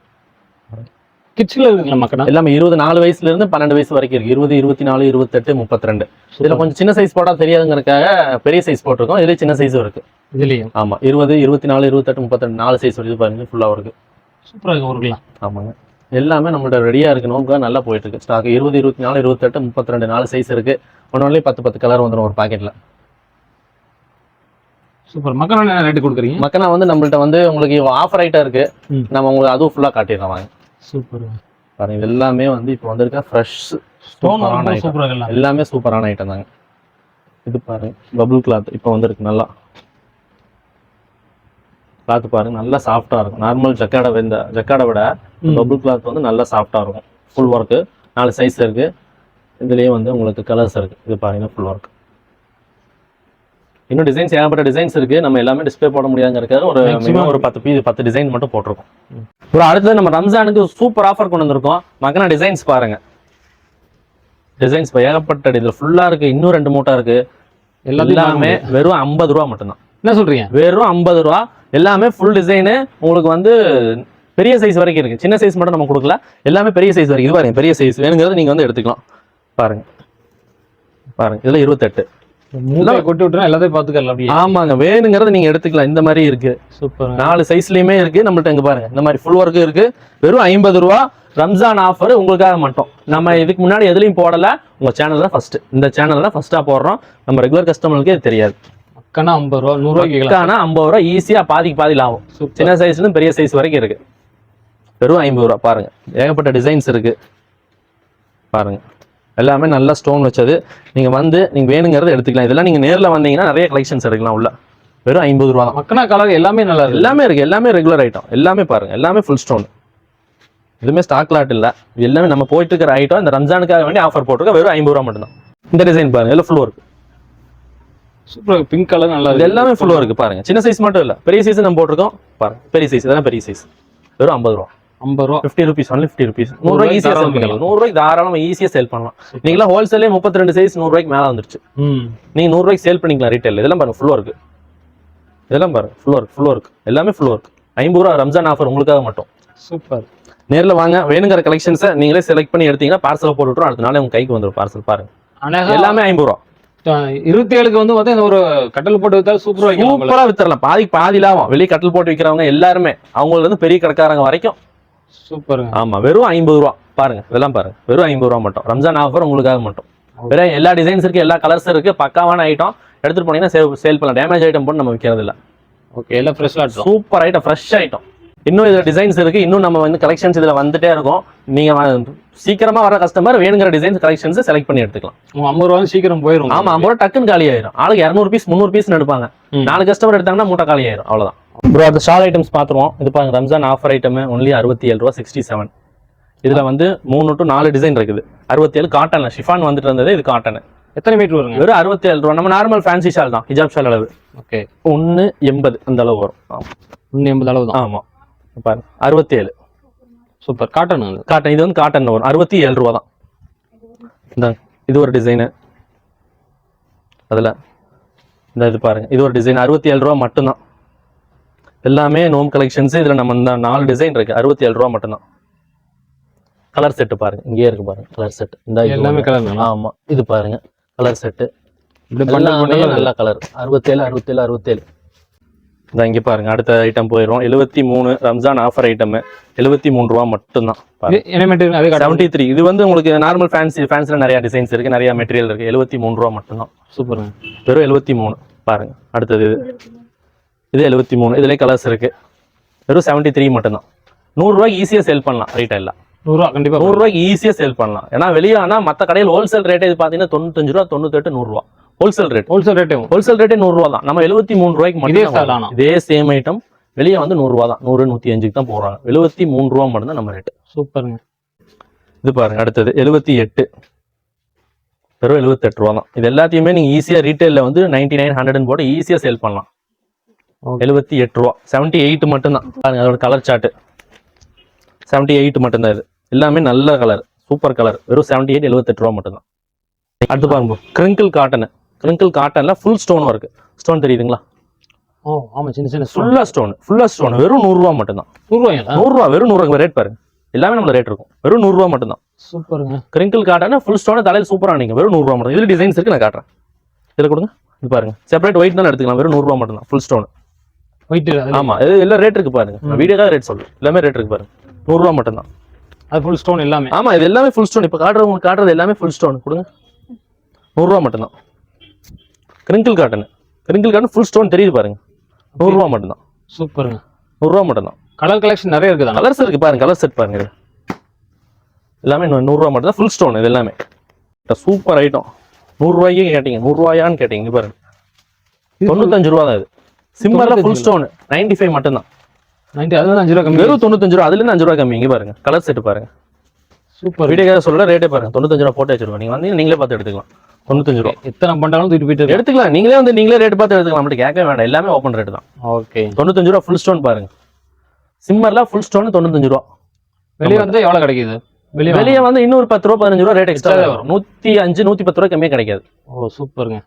கிட்ஸில் இருக்குங்களா மக்கனா? எல்லாமே 24 வயசுலேருந்து 12 வயசு வரைக்கும் இருக்குது. 20, 24, 28, 32. இதில் கொஞ்சம் சின்ன சைஸ் போட்டால் தெரியாதுங்கிறதுக்காக பெரிய சைஸ் போட்டிருக்கோம். இதில் சின்ன சைஸும் இருக்குது. இதுலேயும் ஆமாம், 20, 24, 28, 32 4 சைஸ் வருது பாருங்க, ஃபுல்லாக இருக்குது. சூப்பராக இருக்குது ஒர்க்லாம். ஆமாங்க, எல்லாமே நம்மள்ட்ட ரெடியாக இருக்கணும். நல்லா போயிட்டு இருக்கு ஸ்டாக். 20, 24, 28, 32 4 சைஸ் இருக்குது. ஒன்று 10 கலர் வந்துடும் ஒரு பாக்கெட்டில். சூப்பர். மக்கனா என்ன ரேட்டு கொடுக்குறீங்க? மக்கனா வந்து நம்மள்ட்ட வந்து உங்களுக்கு ஆஃபர் ஐட்டம் இருக்குது. நம்ம உங்களுக்கு அதுவும் ஃபுல்லாக காட்டிடுறோம் வாங்க. சூப்பர். பாருங்க இது எல்லாமே வந்து இப்போ வந்திருக்க ஃப்ரெஷ் ஸ்டோன் சூப்பரான சூப்பரா ஐட்டம். எல்லாம். எல்லாமே சூப்பரான ஐட்டம் தாங்க. இது பாருங்க பபுள் கிளாத் இப்போ வந்திருக்கு நல்லா. கிளாத் பாருங்க நல்லா சாஃப்டா இருக்கும். நார்மல் ஜக்காடை விட பபுள் கிளாத் வந்து நல்லா சாஃப்டா இருக்கும். ஃபுல் ஒர்க்கு 4 சைஸ் இருக்கு. இதுலயே வந்து உங்களுக்கு கலர்ஸ் இருக்கு. இது பாருங்க ஃபுல் ஒர்க். இன்னும் டிசைன்ஸ் ஏகப்பட்ட டிசைன்ஸ் இருக்கு. நம்ம எல்லாமே டிஸ்ப்ளே போட முடியாதுங்கிறதுக்காக ஒரு மினிமம் ஒரு 10 டிசைன் மட்டும் போட்டிருக்கோம். ஒரு அடுத்தது நம்ம ரம்ஜானுக்கு சூப்பர் ஆஃபர் கொண்டு வந்திருக்கோம். மக்கனா டிசைன்ஸ் பாருங்க. டிசைன்ஸ் ஏகப்பட்ட இதுல ஃபுல்லா இருக்கு. இன்னும் 2 மூட்டை இருக்கு. எல்லாமே வெறும் 50 ரூபா மட்டும்தான். என்ன சொல்றீங்க? வெறும் 50 ரூபா. எல்லாமே ஃபுல் டிசைனு. உங்களுக்கு வந்து பெரிய சைஸ் வரைக்கும் இருக்கு. சின்ன சைஸ் மட்டும் நம்ம கொடுக்கல. எல்லாமே பெரிய சைஸ் வரைக்கும். இது பாருங்க பெரிய சைஸ் வேணுங்கிறது நீங்க வந்து எடுத்துக்கலாம். பாருங்க பாருங்க இதுல 28. கொட்டி விட்டுறா எல்லாத்தையும் பாத்துக்கலாம் அப்படியே. ஆமாங்க வேணுங்கிறத நீங்க எடுத்துக்கலாம். இந்த மாதிரி இருக்கு. சூப்பர். 4 சைஸ்லயுமே இருக்கு. நம்மள்ட்ட இங்க பாருங்க இந்த மாதிரி ஃபுல் ஒர்க் இருக்கு. வெறும் 50 ரூபா. ரம்ஜான் ஆஃபர் உங்களுக்காக மட்டும். நம்ம இதுக்கு முன்னாடி எதுலையும் போடல. உங்க சேனல் தான் ஃபர்ஸ்ட். இந்த சேனல் தான் ஃபர்ஸ்டா போடுறோம். நம்ம ரெகுலர் கஸ்டமருக்கு இது தெரியாது. மக்கனா 50 ரூபா 100 ரூபாய்க்கு 50 ரூபா ஈஸியா பாதிக்கு பாதி லாபம். சின்ன சைஸ்ல இருந்து பெரிய சைஸ் வரைக்கும் இருக்கு. வெறும் 50 ரூபா. பாருங்க ஏகப்பட்ட டிசைன்ஸ் இருக்கு. பாருங்க எல்லாமே நல்ல ஸ்டோன் வச்சது. நீங்க வந்து நீங்க வேணுங்கிறத எடுத்துக்கலாம். இதெல்லாம் நீங்க நேர்ல வந்தீங்கன்னா நிறைய கலெக்ஷன்ஸ் எடுக்கலாம் உள்ள. வெறும் 50 ரூபா தான். மக்கனா கலர் எல்லாமே நல்லா இருக்கு. எல்லாமே இருக்கு. எல்லாமே ரெகுலர் ஐட்டம். எல்லாமே பாருங்க எல்லாமே ஃபுல் ஸ்டோன். எதுவுமே ஸ்டாக் லாட் இல்ல. எல்லாமே நம்ம போயிட்டு இருக்கிற ஐட்டம். இந்த ரம்ஜானுக்காக வேண்டி ஆஃபர் போட்டுருக்க. வெறும் 50 ரூபா மட்டும் தான். இந்த டிசைன் பாருங்க எல்லாம் full work. Super. Pink colour நல்லா இது இருக்கு. எல்லாமே ஃபுல் ஒர்க் பாருங்க. சின்ன சைஸ் மட்டும் இல்ல பெரிய சைஸ் நம்ம போட்டிருக்கோம். பாருங்க பெரிய சைஸ். இதெல்லாம் பெரிய சைஸ். வெறும் 50 ரூபா. 50 ரூபா. 50 rupees only 50 rupees. 100 ரூபாய்க்கு ஈஸியா சேல் பண்ணிடலாம். 100 ரூபாய்க்கு தாராளமா ஈஸியா சேல் பண்ணலாம். நீங்களா ஹோல்சேல்லே 32 சைஸ் 100 ரூபாய்க்கு மேல வந்துருச்சு. நீங்க 100 ரூபாய்க்கு சேல் பண்ணிக்கலாம் ரீட்டைல். இதெல்லாம் பாருங்க ஃபுல் ஒர்க். இதெல்லாம் பாருங்க ஃபுல் ஒர்க் எல்லாமே ஃபுல் ஒர்க். 50 ரூபா ரம்ஜான் ஆஃபர் உங்களுக்காக மட்டும். சூப்பர். நேர்ல வாங்க. வேணுங்கிற கலெக்ஷன்ஸை நீங்களே செலக்ட் பண்ணி எடுத்தீங்கன்னா பார்சல் போட்டுவிட்டுரும். அடுத்த நாளே உங்க கைக்கு வந்துடும் பார்சல். பாருங்க எல்லாமே 50 ரூபா. 27க்கு வந்து பார்த்தா இந்த ஒரு கட்டல் போட்டு வித்தா சூப்பரா வித்தரலாம். பாதி லாபம். வெளியே கட்டல் போட்டு விற்கிறவங்க எல்லாருமே அவங்களுக்கு வந்து பெரிய கடைக்காரங்க வரைக்கும். சூப்பர். ஆமா வெறும் 50 ரூபா. பாருங்க இதெல்லாம் பாருங்க வெறும் 50 ரூபா மட்டும். ரம்ஜான் ஆஃபர் உங்களுக்காக மட்டும். வேற எல்லா டிசைன்ஸ் இருக்கு. எல்லா கலர்ஸ் இருக்கு. பக்காவான ஐட்டம். எடுத்துட்டு போனீங்கன்னா சேல் பண்ணலாம். டேமேஜ் ஐட்டம் போட்டு நம்ம விற்கிறது இல்ல. ஓகே எல்லாம் ஃப்ரெஷ்ஷா இருக்கும். Super item fresh item. இன்னும் இதுல டிசைன்ஸ் இருக்கு. இன்னும் நம்ம வந்து கலெக்ஷன்ஸ் இதுல வந்துட்டே இருக்கும். நீங்க சீக்கிரமா வர கஸ்டமர் வேணுங்கிற டிசைன்ஸ் கலெக்ஷன்ஸ் செலக்ட் பண்ணி எடுத்துக்கலாம். 50 ரூபா சீக்கிரம் போயிடும். ஆமா 50 ரூபா டக்குன்னு காலி ஆயிரும். ஆளுக்கு 200 பீஸ் 300 பீஸ் எடுப்பாங்க. 4 கஸ்டமர் எடுத்தாங்கன்னா மூட்டை காலி ஆயிரும். அவ்வளவுதான். ப்ரோ அந்த ஷால் ஐட்டம்ஸ் பாத்துருவோம். இது பாருங்க ரம்ஜான் ஆஃபர் ஐட்டம் ஒன்லி 67 ரூபா 67. இதுல வந்து 3 to 4 டிசைன் இருக்குது. 67 காட்டன்ல ஷிஃபான் வந்துட்டு இருந்தது. இது காட்டன். எத்தனை மீட்டர் வருங்க? வெறும் 67 ரூபா. நம்ம நார்மல் ஃபேன்சி ஷால் தான். ஹிஜாப் ஷால் அளவு. ஓகே 180 அந்த அளவு வரும். 180 அளவு தான். ஆமா பாருங்க 67. சூப்பர். Cotton cotton. இது வந்து காட்டன் வரும். 67 ரூபா தான். இந்த இது ஒரு டிசைனு. அதுல இந்த இது பாருங்க இது ஒரு டிசைன் 67 ரூபா மட்டும்தான். எல்லாமே நோம் கலெக்ஷன்ஸ். இதுல நம்ம இந்த 4 டிசைன் இருக்கு. 67 ரூபா மட்டும்தான். கலர் செட் பாருங்க இங்கே இருக்கு பாருங்க கலர் செட். இந்த எல்லாமே கலர். ஆமா இது பாருங்க கலர் செட். நல்ல கலர் 67. இந்த இங்க பாருங்க அடுத்த ஐட்டம் போயிடும். 73 ரம்ஜான் ஆஃபர் ஐட்டம் 73 ரூபா மட்டும்தான். 73. இது வந்து உங்களுக்கு நார்மல் ஃபேன்சில நிறைய டிசைன்ஸ் இருக்கு. நிறைய மெட்டீரியல் இருக்கு. 73 ரூபா மட்டும்தான். சூப்பர். வெறும் 73. பாருங்க அடுத்தது இது 73. இதுலயே கலர்ஸ் இருக்கு. வெறும் 73 மட்டும்தான். 100 ரூபாய்க்கு ஈஸியா சேல் பண்ணலாம். ரீட்டைல்ல 100 ரூபா கண்டிப்பா 100 ரூபாய்க்கு ஈஸியா சேல் பண்ணலாம். ஏன்னா வெளியே ஆனா மத்த கடையில் ஹோல்சேல் ரேட் இது பாத்தீங்கன்னா 95 ரூபா 98 100 ரூபா ஹோல்சேல் ரேட். ஹோல்சேல் ரேட்டே 100 ரூபா தான். நம்ம 73 ரூபாய்க்கு மட்டும் இதே சேம் ஐட்டம் வெளியே வந்து 100 ரூபா தான். 100 105க்கு தான் போடுறாங்க. 73 ரூபா மட்டும் தான் நம்ம ரேட். சூப்பருங்க. இது பாருங்க அடுத்தது 78. வெறும் 78 ரூபா தான். இது எல்லாத்தையுமே நீங்க ஈஸியா ரீட்டைல்ல வந்து 99 100 போட்டு ஈஸியா சேல் பண்ணலாம். 78 ரூபா. 78 மட்டும் தான். பாருங்க அதோட கலர் சார்ட் 78 மட்டும் தான். இது எல்லாமே நல்ல கலர் சூப்பர் கலர். வெறும் 78 78 ரூபா மட்டும் தான். அடுத்து பாருங்க கிரிங்கிள் காட்டன். கிரிங்கிள் காட்டன்ல ஃபுல் ஸ்டோன் ஒர்க். ஸ்டோன் தெரியுதுங்களா? ஓ ஆமா சின்ன சின்ன ஃபுல்லா ஸ்டோன். வெறும் 100 ரூபா மட்டும் தான். 100 ரூபா வெறும் 100 ரூபா ரேட் பாருங்க. எல்லாமே நம்ம ரேட் இருக்கும். வெறும் 100 ரூபா மட்டும் தான். சூப்பருங்க. கிரிங்கிள் காட்டன் ஃபுல் ஸ்டோன் தலையில சூப்பரா நீங்க வெறும் 100 ரூபா மட்டும். இதுல டிசைன்ஸ் இருக்கு நான் காட்டுறேன். இதுல கொடுங்க. இது பாருங்க செப்பரேட் ஒயிட் தான் எடுத்துக்கலாம். வெறும் 100 ரூபா மட்டும் தான். Full stone white. ஆமா இது எல்லாம் ரேட் இருக்கு பாருங்க. வீடியோக்காக ரேட் சொல்றேன். எல்லாமே ரேட் இருக்கு பாருங்க. 100 ரூபா மட்டும் தான். அது ஃபுல் ஸ்டோன் எல்லாமே. ஆமா இது எல்லாமே ஃபுல் ஸ்டோன். இப்ப காட்டுறது எல்லாமே ஃபுல் ஸ்டோன். கொடுங்க. 100 ரூபா மட்டும் தான். கிரிங்கிள் காட்டன் ஃபுல் ஸ்டோன் தெரியுது பாருங்க. 100 ரூபா மட்டும் தான். சூப்பருங்க. 100 ரூபா மட்டும் தான். கலர் கலெக்ஷன் நிறைய இருக்குதா? கலர்ஸ் இருக்கு பாருங்க. கலர் செட் பாருங்க. எல்லாமே 100 ரூபா மட்டும் தான். ஃபுல் ஸ்டோன் இது எல்லாமே. Super item. 100 ரூபாய்க்கு கேட்டீங்க, 100 ரூபாயான்னு கேட்டீங்க பாருங்க. 95 ரூபா தான் இது. சிம்மர்ல ஃபுல் ஸ்டோன் 95 மட்டும் தான். 90 அதுல 5 ரூபா கம்மி. வெறும் 95 ரூபா. அதுல இருந்து 5 ரூபா கம்மி. இங்க பாருங்க கலர் செட் பாருங்க. சூப்பர். வீடியோ சொல்ற ரேட்டே பாருங்க. 95 ரூபா போட்டு வச்சிருக்கோம். நீங்க வந்து நீங்களே பார்த்து எடுத்துக்கலாம். 95 ரூபா. எத்தனை பண்ணாலும் தூக்கிட்டு போயிட்டு எடுத்துக்கலாம். நீங்களே வந்து நீங்களே ரேட் பார்த்து எடுத்துக்கலாம். மட்டும் கேட்க வேண்டாம். எல்லாமே ஓப்பன் ரேட் தான். ஓகே. 95 ரூபா ஃபுல் ஸ்டோன் பாருங்க. சிம்மர்ல ஃபுல் ஸ்டோன் 95 ரூபா. வெளிய வந்து எவ்வளவு கிடைக்குது? வெளிய வந்து இன்னொரு 10 ரூபா 15 ரூபா ரேட் எக்ஸ்ட்ரா வரும். 105 110 ரூபா கம்மியா கிடைக்காது. ஓ சூப்பருங்க.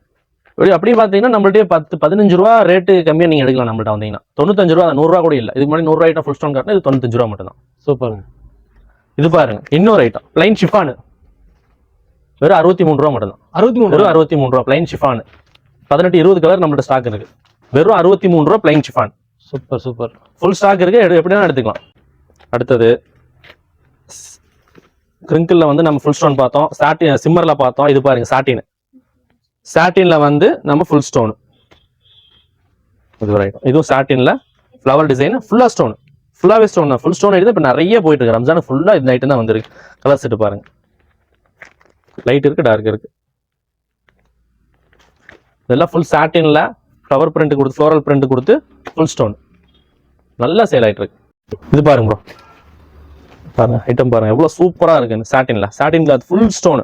அப்படி பாத்தீங்கன்னா நம்மள்ட்ட 10 15 ரூபா ரேட்டு கம்மியா நீங்க எடுக்கலாம். நம்மள்ட்ட வந்தீங்கன்னா 95 ரூபா 100 ரூபா கூட இல்ல. இதுக்கு முன்னாடி 100 ரூபா ஐட்டம் ஃபுல் ஸ்டோன் காட்டினா இது 95 ரூபா மட்டும் தான். சூப்பருங்க. இது பாருங்க இன்னொரு ஐட்டம் பிளைன் ஷிஃபான் வெறும் 63 ரூபா மட்டும் தான். 63 வெறும் 63 ரூபா பிளைன் ஷிஃபான். 18 20 கலர் நம்மள்ட்ட ஸ்டாக் இருக்கு. வெறும் 63 ரூபா plain chiffon. Super super. Full full stock இருக்கு. எப்படினா எடுத்துக்கலாம். அடுத்தது கிரிங்கிள்ல வந்து நம்ம ஃபுல் ஸ்டோன் பார்த்தோம். சாட்டின் சிம்மர்ல பார்த்தோம். இது பாருங்க சாட்டின். சாட்டின்ல வந்து நம்ம ஃபுல் ஸ்டோன். இது ஒரு ஐட்டம். இதுவும் சாட்டின்ல ஃப்ளவர் டிசைன் ஃபுல்லா ஸ்டோன். ஃபுல்லாவே ஸ்டோன் தான். ஃபுல் ஸ்டோன் எடுத்து இப்போ நிறைய போயிட்டு இருக்கு. ரம்ஜான் ஃபுல்லா இந்த ஐட்டம் தான் வந்திருக்கு. கலர் செட் பாருங்க. லைட் இருக்கு டார்க் இருக்கு. இதெல்லாம் ஃபுல் சாட்டின்ல ஃப்ளவர் பிரிண்ட் கொடுத்து ஃப்ளோரல் பிரிண்ட் கொடுத்து ஃபுல் ஸ்டோன் நல்லா சேல் ஆயிட்டு இருக்கு. இது பாருங்க ப்ரோ. பாருங்க ஐட்டம் பாருங்க எவ்வளவு சூப்பரா இருக்கு. சாட்டின்ல ஃபுல் ஸ்டோன்.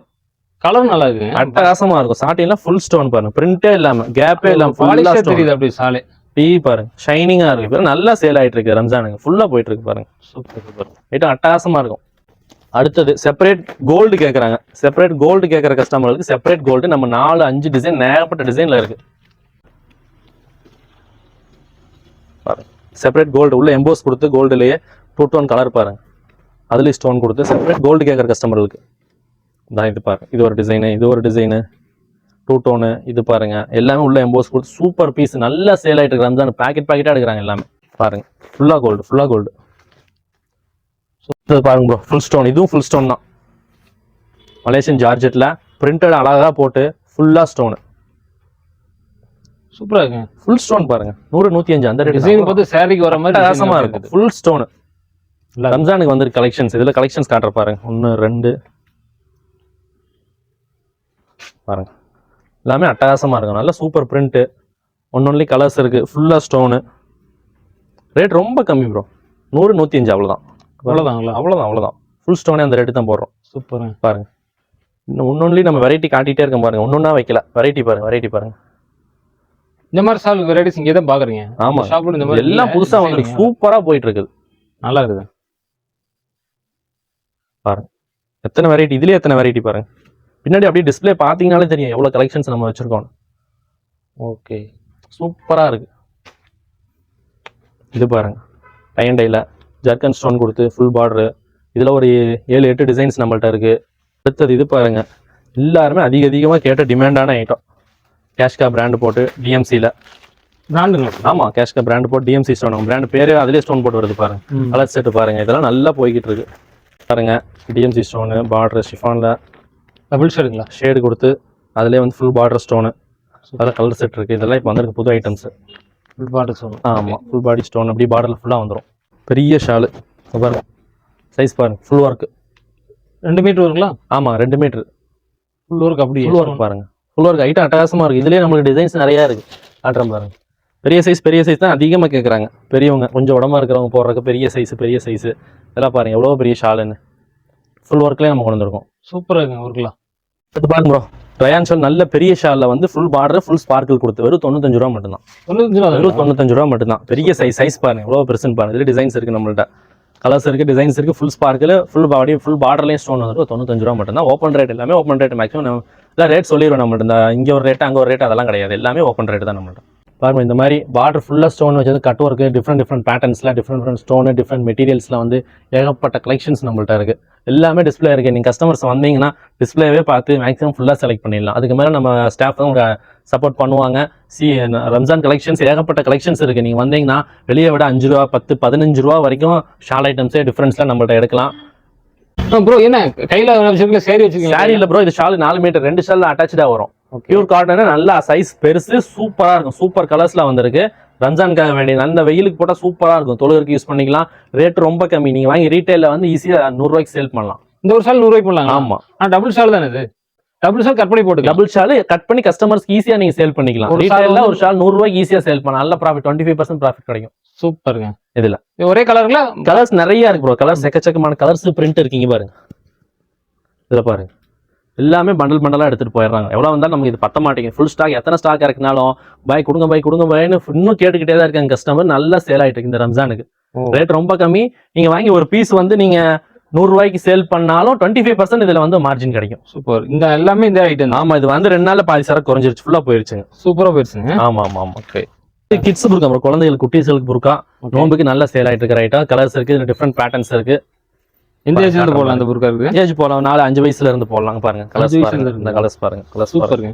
கலர் நல்லா இருக்கு. அட்டகாசமா இருக்கும். சாட்டின்ல ஃபுல் ஸ்டோன் பாருங்க. பிரிண்டே இல்லாம கேப்பே இல்லாம பாலிஷா தெரியுது அப்படி சாலே. டீ பாருங்க ஷைனிங்கா இருக்கு. நல்லா சேல் ஆயிட்டு இருக்கு. ரம்ஜானுக்கு ஃபுல்லா போயிட்டு இருக்கு பாருங்க. Super super. ஐட்டம் அட்டகாசமா இருக்கும். அடுத்தது செப்பரேட் கோல்டு கேக்குறாங்க. செப்பரேட் கோல்டு கேட்கற கஸ்டமர்களுக்கு செப்பரேட் கோல்டு நம்ம 4 5 டிசைன் ஏகப்பட்ட டிசைன்ல இருக்கு. பாருங்க செப்பரேட் கோல்டு உள்ள எம்போஸ் கொடுத்து கோல்டுலயே 2 டோன் கலர் பாருங்க. அதுலயே ஸ்டோன் கொடுத்து செப்பரேட் கோல்டு கேட்கற கஸ்டமர்களுக்கு தான் இது பாருங்க. இது ஒரு டிசைனு, இது ஒரு டிசைனு, 2 டோனு. இது பாருங்க எல்லாமே உள்ள எம்போஸ் கொடுத்து சூப்பர் பீஸ். நல்லா சேல் ஆயிட்டு இருக்கு. ரம்ஜான் பாக்கெட்டா எடுக்கிறாங்க எல்லாமே. பாருங்க ஃபுல்லா கோல்டு ஃபுல்லா கோல்டு. பாருங்க ப்ரோ ஃபுல் ஸ்டோன். இதுவும் ஃபுல் ஸ்டோன் தான். மலேசியன் ஜார்ஜெட்ல பிரிண்டட் அழகா போட்டு ஃபுல்லா ஸ்டோன். சூப்பரா இருக்கு. ஃபுல் ஸ்டோன் பாருங்க. 100 105 அந்த டிசைன் பார்த்து சாரிக்கு வர மாதிரி அட்டகாசமா இருக்கு. Full stone. ரம்ஜானுக்கு வந்து கலெக்ஷன்ஸ். இதுல கலெக்ஷன்ஸ் காட்டுற பாருங்க. 1 2 பாருங்க எல்லாமே அட்டகாசமா இருக்கும். நல்ல சூப்பர் பிரிண்ட். ஒன்லி கலர்ஸ் இருக்கு. ஃபுல்லா ஸ்டோனு. ரேட் ரொம்ப கம்மி ப்ரோ. 100 105 அவ்வளவுதான். அவ்வளவுதான். ஃபுல் ஸ்டோனே அந்த ரேட்டு தான் போடுறோம். சூப்பர் பாருங்க. இன்னும் ஒன்னொன்லி நம்ம வெரைட்டி காட்டிட்டே இருக்கோம் பாருங்க. ஒன்னொன்னா வைக்கல. வெரைட்டி பாருங்க. இந்த மாதிரி ஷால் வெரைட்டிஸ் இங்கே தான் பாக்குறீங்க. ஆமா ஷாப்ல இந்த மாதிரி எல்லாம் புதுசா வந்து சூப்பரா போயிட்டு இருக்குது. நல்லா இருக்குது பாருங்க. எத்தனை வெரைட்டி, இதுலயே எத்தனை வெரைட்டி பாருங்க. பின்னாடி அப்படியே டிஸ்பிளே பாத்தீங்கன்னாலே தெரியும் எவ்வளவு கலெக்ஷன்ஸ் நம்ம வச்சிருக்கோம். ஓகே சூப்பரா இருக்கு. இது பாருங்க டை அண்ட் டைல ஜர்கன் ஸ்டோன் கொடுத்து ஃபுல் பார்டர். இதுல ஒரு 7 8 டிசைன்ஸ் நம்மள்ட்ட இருக்கு. அடுத்தது இது பாருங்க எல்லாருமே அதிகமா கேட்ட டிமாண்டான ஐட்டம். கேஷ்கா பிராண்ட் போட்டு டிஎம்சில பிராண்டுங்க. ஆமா கேஷ்கா பிராண்ட் போட்டு டிஎம்சி ஸ்டோன் பிராண்ட் பேரே அதுலயே ஸ்டோன் போட்டு வருது பாருங்க. கலர் செட் பாருங்க. இதெல்லாம் நல்லா போய்கிட்டு இருக்கு பாருங்க. டிஎம்சி ஸ்டோனு பார்டர் ஷிஃபான்ல டபுள் ஷேடுங்களா ஷேடு கொடுத்து அதுலயே வந்து ஃபுல் பார்டர் ஸ்டோனு. அதெல்லாம் கலர் செட் இருக்கு. இதெல்லாம் இப்போ வந்திருக்கு புது ஐட்டம்ஸ். Full border stone. ஆமா ஃபுல் பாடி ஸ்டோன் அப்படி பார்டர்ல ஃபுல்லா வந்துடும். பெரிய ஷாலு பாருங்க. சைஸ் பாருங்க. ஃபுல் ஒர்க் 2 மீட்டர் வருங்களா? ஆமா 2 மீட்டர் ஃபுல் ஒர்க். அப்படி ஃபுல் ஒர்க் பாருங்க. ஃபுல் ஒர்க் ஐட்டம் அட்டகாசமா இருக்கு. இதுலயே நம்மளுக்கு டிசைன்ஸ் நிறைய இருக்கு. ஆட்டம் பாருங்க. பெரிய சைஸ் தான் அதிகமாக கேட்குறாங்க. பெரியவங்க கொஞ்சம் உடம்பா இருக்கிறவங்க போடுறதுக்கு பெரிய சைஸ் இதெல்லாம் பாருங்க எவ்வளோ பெரிய ஷாலுன்னு. ஃபுல் ஒர்க்லேயே நம்ம கொண்டு வந்திருக்கோம். சூப்பராக இருக்குங்க ஒர்க்லாம். இது பாருங்க ப்ரோ ரயான் ஷால் நல்ல பெரிய ஷாலில் வந்து ஃபுல் பார்டர் ஃபுல் ஸ்பார்க்கிள் கொடுத்து வெறும் 95 ரூபா மட்டும்தான். 95 ரூபா மட்டும்தான். பெரிய சைஸ் பாருங்க எவ்வளோ பெருசுன்னு பாருங்க. இதுல டிசைன்ஸ் இருக்கு நம்மள்ட்ட. கலர்ஸ் இருக்கு, டிசைன்ஸ் இருக்கு. Full sparkle full body full பார்டர்லேயும் ஸ்டோன் வந்துடும். 95 ரூபா மட்டும்தான். ஓப்பன் ரேட் எல்லாமே ஓப்பன் ரேட். மேக்ஸிமம் எல்லாம் ரேட் சொல்லிடுவோம் நம்மள்ட்ட. இந்த இங்கே ஒரு ரேட் அங்கே ஒரு ரேட் அதெல்லாம் கிடையாது. எல்லாமே ஓப்பன் ரேட் தான் நம்மள்ட்ட. பாருங்க இந்த மாதிரி பார்டர் ஃபுல்லாக ஸ்டோன் வச்சது கட் ஒர்க்கு டிஃப்ரெண்ட் பேட்டர்ன்ஸ்ல டிஃப்ரெண்ட் ஸ்டோனு டிஃப்ரெண்ட் மெட்டீரியல்ஸ்ல வந்து ஏகப்பட்ட கலெக்ஷன்ஸ் நம்மள்ட்ட இருக்கு. எல்லாமே டிஸ்பிளே இருக்கு. நீங்கள் கஸ்டமர்ஸ் வந்தீங்கன்னா டிஸ்பிளேவே பார்த்து மேக்ஸிமம் ஃபுல்லாக செலக்ட் பண்ணிடலாம். அதுக்கு மேலே நம்ம ஸ்டாஃப் தான் சப்போர்ட் பண்ணுவாங்க. ரம்ஜான் கலெக்ஷன்ஸ் ஏகப்பட்ட கலெக்ஷன்ஸ் இருக்கு. நீங்கள் வந்தீங்கன்னா வெளியே விட 5 ரூபா 10 15 ரூபா வரைக்கும் ஷால் ஐட்டம்ஸே டிஃப்ரென்ஸ்ல நம்மள்ட்ட எடுக்கலாம். ப்ரோ என்ன கையில சேரி வச்சிருக்கீங்க? சாரி இல்ல ப்ரோ, இது ஷால் 4 மீட்டர் 2 ஷால் அட்டாச்சா வரும். பியூர் காட்டன் நல்லா சைஸ் பெருசு சூப்பரா இருக்கும். சூப்பர் கலர்ஸ்ல வந்திருக்கு. ரம்ஜானுக்காக வேண்டிய நல்ல வெயிலுக்கு போட்டா சூப்பரா இருக்கும். தொழுகைக்கு யூஸ் பண்ணிக்கலாம். ரேட் ரொம்ப கம்மி. நீங்க வாங்கி ரீட்டைல வந்து ஈஸியா 100 ரூபாய்க்கு சேல் பண்ணலாம். இந்த ஒரு ஷால் 100 ரூபாய்க்கு போடலாம். ஆமா, ஆனா டபுள் ஷால் தானே இது, டபுள் ஷால் கட் பண்ணி போட்டுக்கலாம். டபுள் ஷால் கட் பண்ணி கஸ்டமர்ஸ்க்கு ஈஸியா நீங்க சேல் பண்ணிக்கலாம். ஒரு ரீட்டைல்ல shawl ஒரு ஷால் 100 ரூபாய்க்கு ஈஸியா சேல் பண்ணலாம். நல்ல ப்ராஃபிட் 25% ப்ராஃபிட் கிடைக்கும் சூப்பருங்க. இதுல. இது ஒரே கலர்ல கலர்ஸ் நிறைய இருக்கு ப்ரோ. கலர்ஸ் எக்கச்சக்கமான கலர்ஸ் பிரிண்ட் இருக்கீங்க பாருங்க. இதுல பாருங்க எல்லாமே பண்டல் பண்டலா எடுத்துட்டு போயிடுறாங்க. எவ்வளவு வந்தாலும் நமக்கு இது பத்த மாட்டேங்குது. ஃபுல் ஸ்டாக் எத்தனை ஸ்டாக் இருக்குனாலும் பாய் கொடுங்க பாய்னு இன்னும் கேட்டுக்கிட்டே தான் இருக்காங்க கஸ்டமர். நல்லா சேல் ஆயிட்டு இருக்கு இந்த ரம்ஜானுக்கு. ரேட் ரொம்ப கம்மி. நீங்க வாங்கி ஒரு பீஸ் வந்து நீங்க 100 ரூபாய்க்கு சேல் பண்ணாலும் 25% இதுல வந்து மார்ஜின் கிடைக்கும். சூப்பர். இந்த எல்லாமே இந்த ஐட்டம். ஆமா, இது வந்து 2 நாள்ல பாதி சரக்கு குறைஞ்சிருச்சு, ஃபுல்லா போயிருச்சுங்க. சூப்பரா போயிருச்சுங்க. ஆமா ஆமா ஆமா. கிட்ஸ் புர்கா ப்ரோ, குழந்தைகளுக்கு குட்டீஸ்களுக்கு புர்கா நோம்புக்கு நல்லா சேல் ஆயிட்டு இருக்க ஐட்டம். கலர்ஸ் இருக்கு, டிஃபரெண்ட் பேட்டர்ன்ஸ் இருக்கு. எந்த ஏஜ்ல இருந்து போடலாம் அந்த புர்கா இருக்கு? ஏஜ் போலாம் 4-5 வயசுல இருந்து போடலாம். பாருங்க கலர்ஸ் பாருங்க. இந்த கலர்ஸ் பாருங்க. கலர்ஸ் சூப்பருங்க.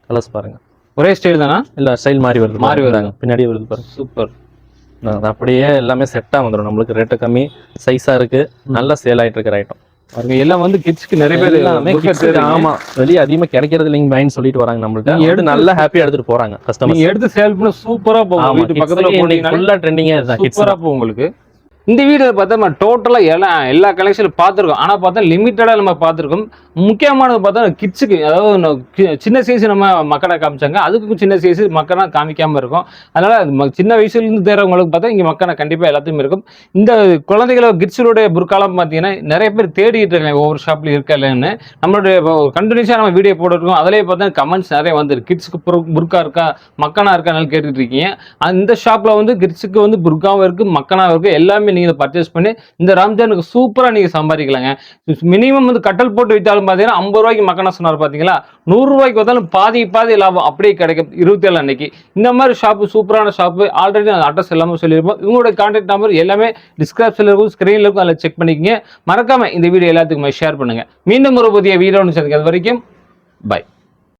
கலர்ஸ் பாருங்க. ஒரே ஸ்டைல் தானா இல்ல ஸ்டைல் மாறி வருது. மாறி வருதாங்க, பின்னாடியே வருது பாருங்க. சூப்பர். அப்படியே எல்லாமே செட்டா வந்துடும். நம்மளுக்கு ரேட்டு கம்மி, சைஸா இருக்கு, நல்லா சேல் ஆயிட்டு இருக்கிற ஐட்டம். எல்லாம் வந்து கிட்ஸ்க்கு நிறைய பேர் எல்லாமே கிட்ஸ்க்கு. ஆமா, வெளிய அதிகமா கிடைக்கிறது இல்லைங்க பைன்னு சொல்லிட்டு வராங்க நம்மள்ட்ட. எடுத்து நல்லா ஹாப்பியா எடுத்துட்டு போறாங்க கஸ்டமர். நீங்க எடுத்து சேல் பண்ண சூப்பரா போகும். வீட்டு பக்கத்துல போனீங்கன்னா ஃபுல்லா ட்ரெண்டிங்கா இருக்கு. சூப்பரா போகும் உங்களுக்கு. இந்த வீடியோ பார்த்தா நம்ம டோட்டலா எல்லா கலெக்ஷனும் பார்த்துருக்கோம். ஆனால் பார்த்தா லிமிட்டடா நம்ம பார்த்துருக்கோம். முக்கியமானது பார்த்தா கிட்ஸுக்கு, அதாவது சின்ன சைஸ் நம்ம மக்களா காமிச்சாங்க, அதுக்கு சின்ன சைஸ் மக்களா காமிக்காம இருக்கும். அதனால சின்ன வயசுலேருந்து தேர்றவங்களுக்கு பார்த்தா இங்கே மக்களா கண்டிப்பாக எல்லாத்தையும் இருக்கும். இந்த குழந்தைகளை கிட்ஸுடைய புர்காலம் பார்த்தீங்கன்னா நிறைய பேர் தேடிட்டு இருக்காங்க ஒவ்வொரு ஷாப்லையும் இருக்கா இல்லைன்னு. நம்மளுடைய கண்டினியூஸாக நம்ம வீடியோ போட்டுருக்கோம். அதிலே பார்த்தா கமெண்ட்ஸ் நிறைய வந்துருக்கு. கிட்ஸுக்கு புர்கா இருக்கா, மக்கனா இருக்கான்னு கேட்டுட்டு இருக்கீங்க. இந்த ஷாப்பில் வந்து கிட்ஸுக்கு வந்து புர்காவும் இருக்குது, மக்கனாவும் இருக்குது. எல்லாமே நீங்க பர்ச்சேஸ் பண்ணி இந்த ரம்ஜானுக்கு சூப்பரா நீங்க சம்பாதிக்கலாங்க. மினிமம் வந்து கட்டல் போட்டு வித்தாலும் பாத்தீங்கன்னா 50 ரூபாய்க்கு மக்கனா சொன்னார் பாத்தீங்களா, 100 ரூபாய்க்கு வந்தாலும் பாதி லாபம் அப்படியே கிடைக்கும் 27 அன்னைக்கு. இந்த மாதிரி ஷாப்பு சூப்பரான ஷாப்பு. ஆல்ரெடி அட்ரஸ் எல்லாமே சொல்லியிருப்போம். இவங்களோட கான்டாக்ட் நம்பர் எல்லாமே டிஸ்கிரிப்ஷன்ல இருக்கும், ஸ்கிரீன்ல இருக்கும், அதில் செக் பண்ணிக்கங்க. மறக்காம இந்த வீடியோ எல்லாத்துக்குமே ஷேர் பண்ணுங்க. மீண்டும் ஒரு புதிய வீடியோ சந்திக்க வரைக்கும் பை.